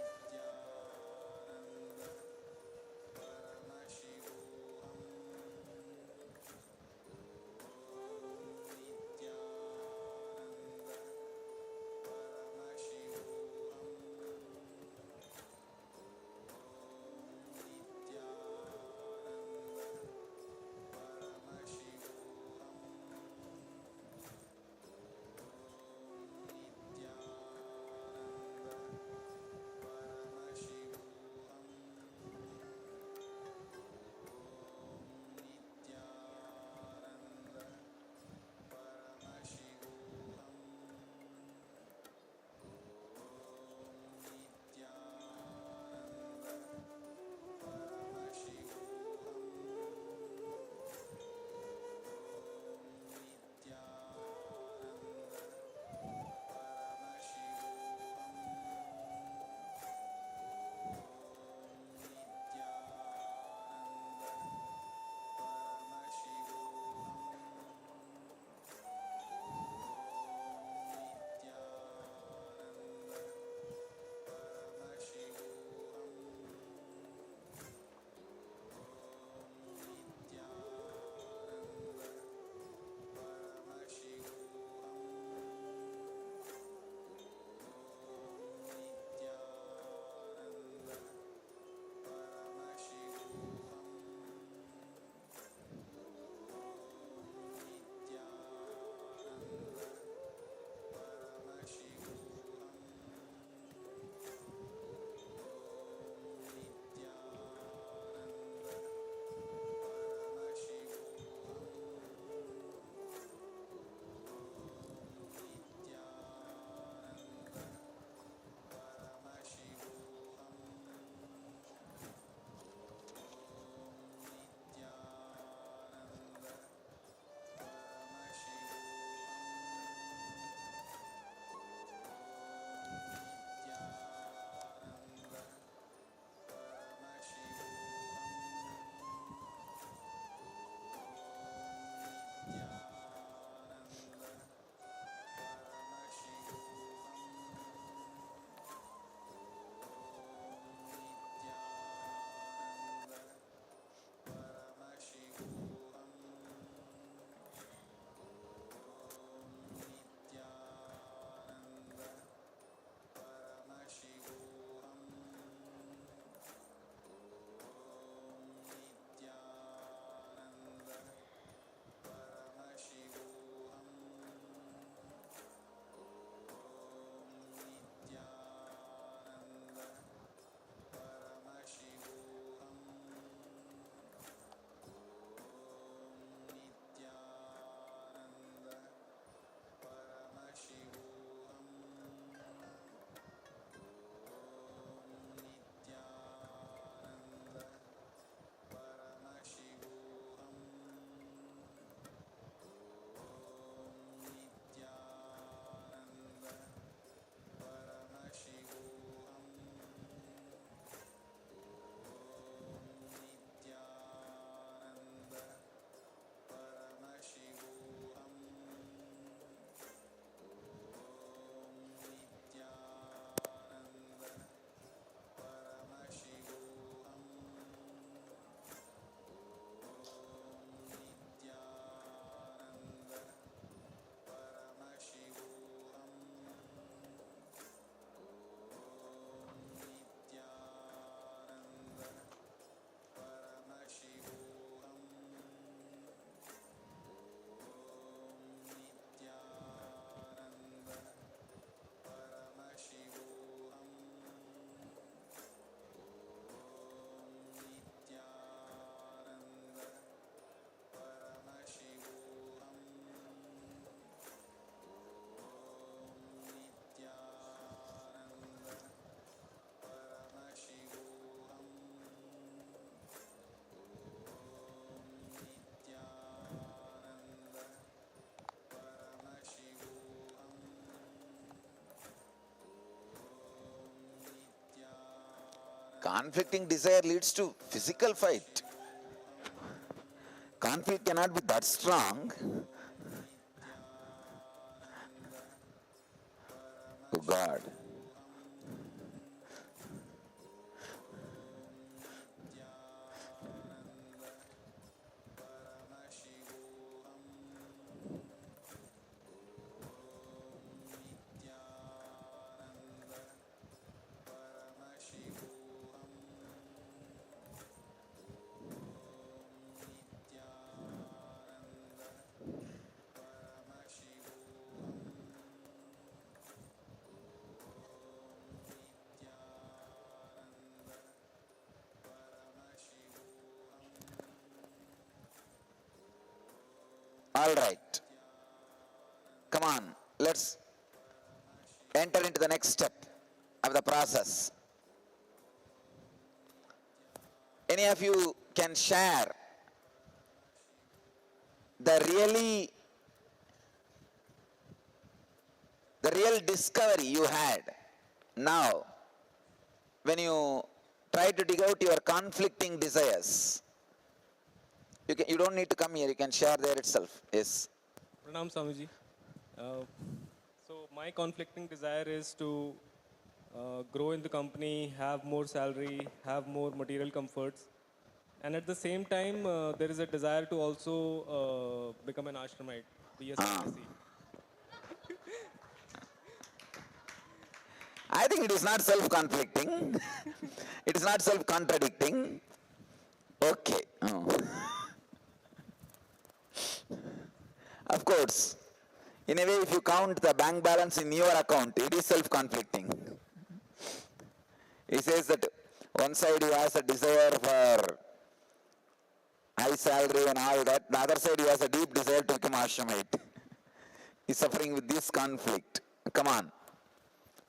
Conflicting desire leads to physical fight. Conflict cannot be that strong. Oh God. All right. Come on, let's enter into the next step of the process. Any of you can share the real discovery you had now when you try to dig out your conflicting desires? You don't need to come here, you can share there itself. Yes. Pranam Swamiji. So my conflicting desire is to grow in the company, have more salary, have more material comforts. And at the same time, there is a desire to also become an ashramite, be a sannyasi. I think it is not self-conflicting. It is not self-contradicting. Okay. Of course, in a way, if you count the bank balance in your account, it is self-conflicting. He says that one side he has a desire for high salary and all that, the other side he has a deep desire to become ashramite. He's suffering with this conflict. Come on.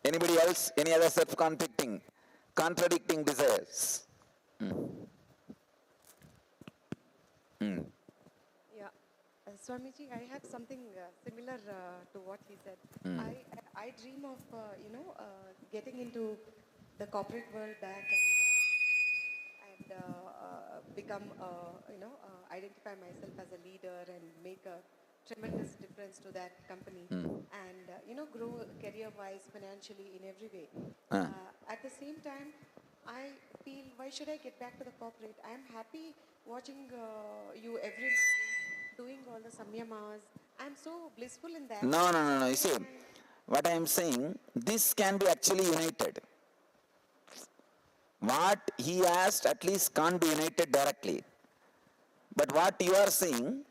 Anybody else? Any other self-conflicting, contradicting desires? Yeah, Swamiji, I have something similar to what he said. I dream of getting into the corporate world back and become identify myself as a leader and make a tremendous difference to that company and grow career-wise, financially, in every way. At the same time, I feel, why should I get back to the corporate? I am happy watching you every morning, doing all the samyamas. I'm so blissful in that. No. You see, what I am saying, this can be actually united. What he asked at least can't be united directly. But what you are saying,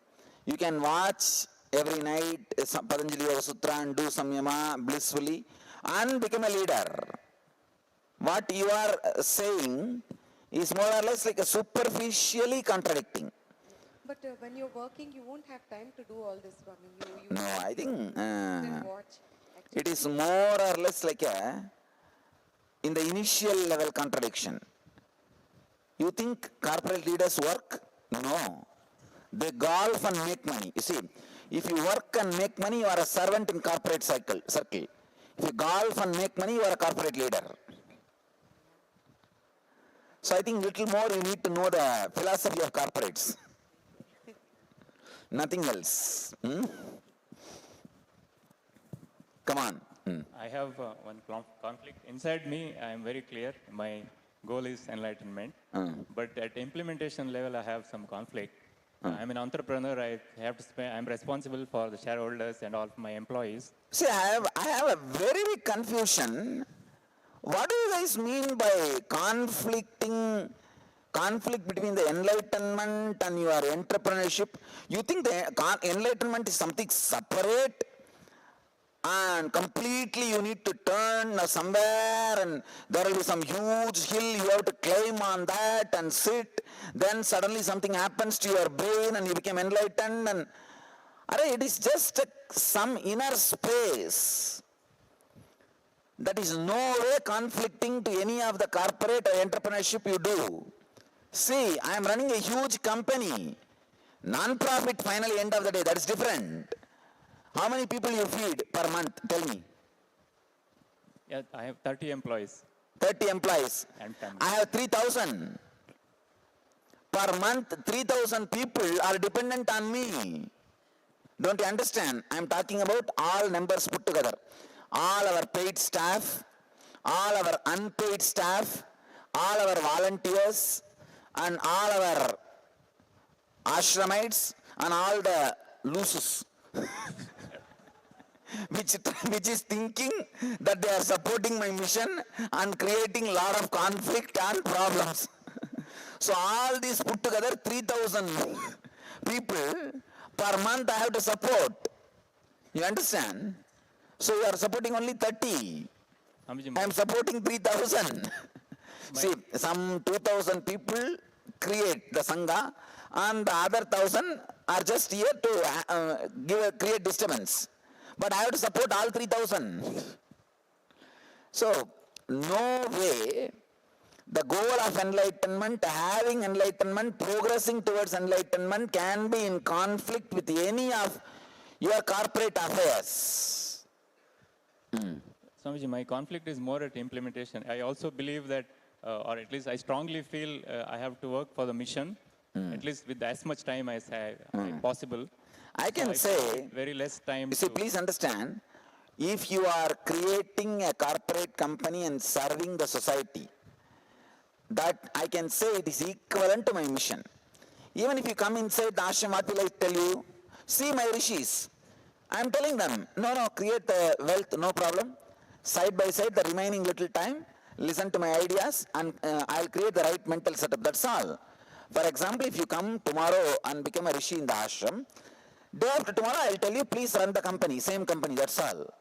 you can watch every night Patanjali Yoga Sutra and do samyama blissfully and become a leader. What you are saying is more or less like a superficially contradicting. But when you're working, you won't have time to do all this, Swami. You No, I think watch. Actually. it is more or less like in the initial level contradiction. You think corporate leaders work? No. They golf and make money. You see, if you work and make money, you are a servant in corporate circle. If you golf and make money, you are a corporate leader. So I think little more you need to know the philosophy of corporates. Nothing else. Come on. I have one conflict. Inside me, I am very clear. My goal is enlightenment. But at implementation level, I have some conflict. I'm an entrepreneur. I have to I'm responsible for the shareholders and all of my employees. See, I have a very big confusion. What do you guys mean by conflict between the enlightenment and your entrepreneurship? You think the enlightenment is something separate and completely you need to turn somewhere and there will be some huge hill you have to climb on that and sit, then suddenly something happens to your brain and you become enlightened, and it is just some inner space that is no way conflicting to any of the corporate or entrepreneurship you do. See, I am running a huge company, non-profit finally end of the day, that is different. How many people you feed per month? Tell me. Yeah, I have 30 employees. 30 employees. And family. I have 3,000. Per month, 3,000 people are dependent on me. Don't you understand? I am talking about all numbers put together. All our paid staff, all our unpaid staff, all our volunteers, and all our ashramites, and all the losers. which is thinking that they are supporting my mission and creating a lot of conflict and problems. So all these put together, 3,000 people per month I have to support. You understand? So you are supporting only 30. I am supporting 3,000. See, some 2,000 people create the Sangha and the other 1,000 are just here to create disturbance. But I have to support all 3,000. So, no way the goal of enlightenment, having enlightenment, progressing towards enlightenment can be in conflict with any of your corporate affairs. Swamiji, my conflict is more at implementation. I also believe that, or at least I strongly feel I have to work for the mission, at least with as much time as possible. I can say, very less time. See, please understand, if you are creating a corporate company and serving the society, that I can say it is equivalent to my mission. Even if you come inside the ashram, what will I tell you? See my rishis. I am telling them, no, create the wealth, no problem. Side by side, the remaining little time, listen to my ideas and I'll create the right mental setup, that's all. For example, if you come tomorrow and become a rishi in the ashram, day after tomorrow I'll tell you, please run the company, same company, that's all.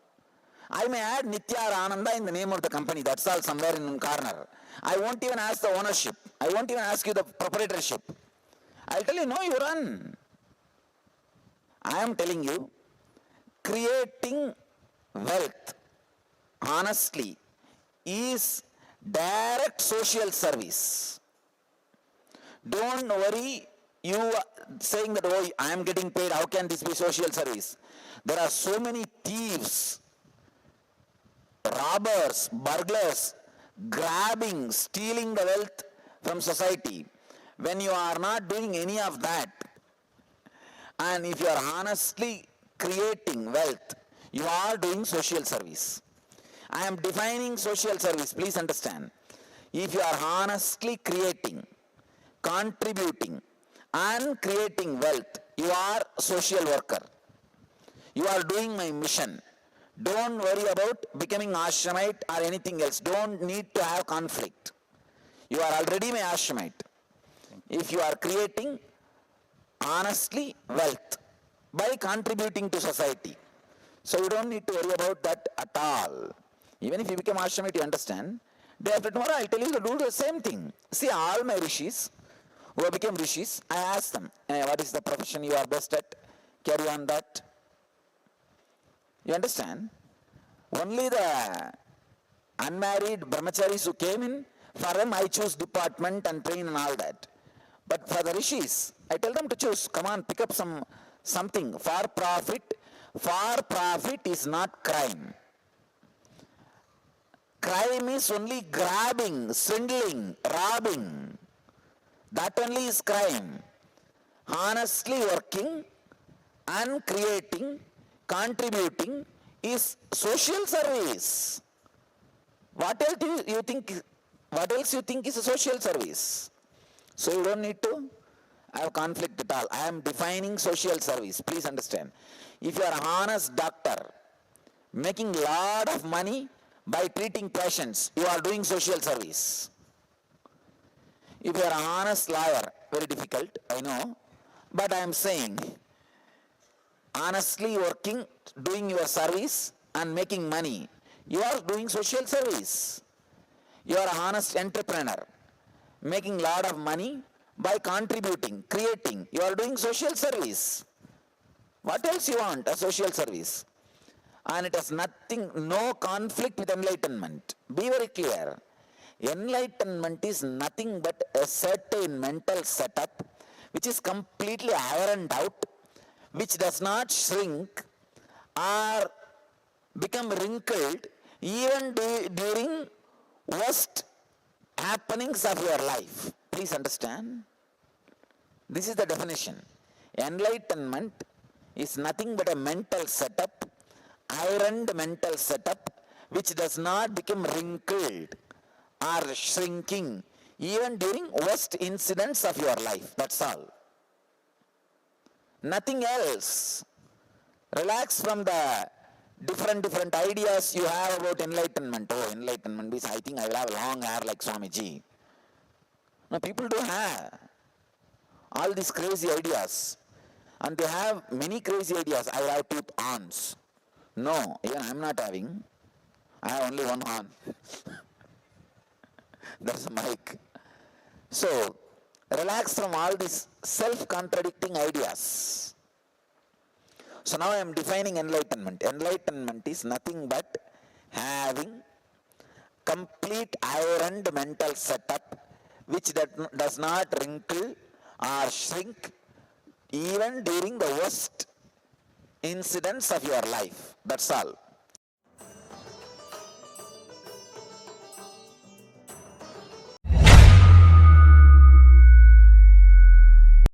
I may add Nitya or Ananda in the name of the company, that's all, somewhere in one corner. I won't even ask the ownership. I won't even ask you the proprietorship. I'll tell you, no, you run. I am telling you, creating wealth, honestly, is direct social service. Don't worry, you saying that, oh, I am getting paid, how can this be social service? There are so many thieves, robbers, burglars, grabbing, stealing the wealth from society. When you are not doing any of that, and if you are honestly creating wealth, you are doing social service. I am defining social service, please understand. If you are honestly creating, contributing, and creating wealth, you are social worker. You are doing my mission. Don't worry about becoming ashramite or anything else. Don't need to have conflict. You are already my ashramite. If you are creating honestly wealth by contributing to society, so you don't need to worry about that at all. Even if you become ashramite, you understand. Day after tomorrow, I'll tell you to do the same thing. See, all my rishis who became rishis, I asked them, what is the profession you are best at? Carry on that. You understand? Only the unmarried brahmacharis who came in, for them I choose department and train and all that. But for the rishis, I tell them to choose. Come on, pick up something for profit. For profit is not crime. Crime is only grabbing, swindling, robbing. That only is crime. Honestly working and creating, contributing is social service. What else you think? What else you think is a social service? So you don't need to have conflict at all. I am defining social service. Please understand. If you are an honest doctor, making a lot of money by treating patients, you are doing social service. If you are an honest lawyer, very difficult, I know, but I am saying, honestly working, doing your service and making money, you are doing social service. You are an honest entrepreneur, making a lot of money by contributing, creating, you are doing social service. What else you want? A social service. And it has nothing, no conflict with enlightenment. Be very clear. Enlightenment is nothing but a certain mental setup which is completely ironed out, which does not shrink or become wrinkled even during worst happenings of your life. Please understand. This is the definition. Enlightenment is nothing but a mental setup, ironed mental setup, which does not become wrinkled or shrinking even during worst incidents of your life. That's all. Nothing else. Relax from the different ideas you have about enlightenment. Oh, enlightenment means I think I will have long hair like Swamiji. No, people do have all these crazy ideas. And they have many crazy ideas. I have 2 horns. No, even I am not having. I have only 1 horn. That's a mic. So, relax from all these self-contradicting ideas. So now I am defining enlightenment. Enlightenment is nothing but having complete ironed mental setup which does not wrinkle or shrink even during the worst incidents of your life. That's all.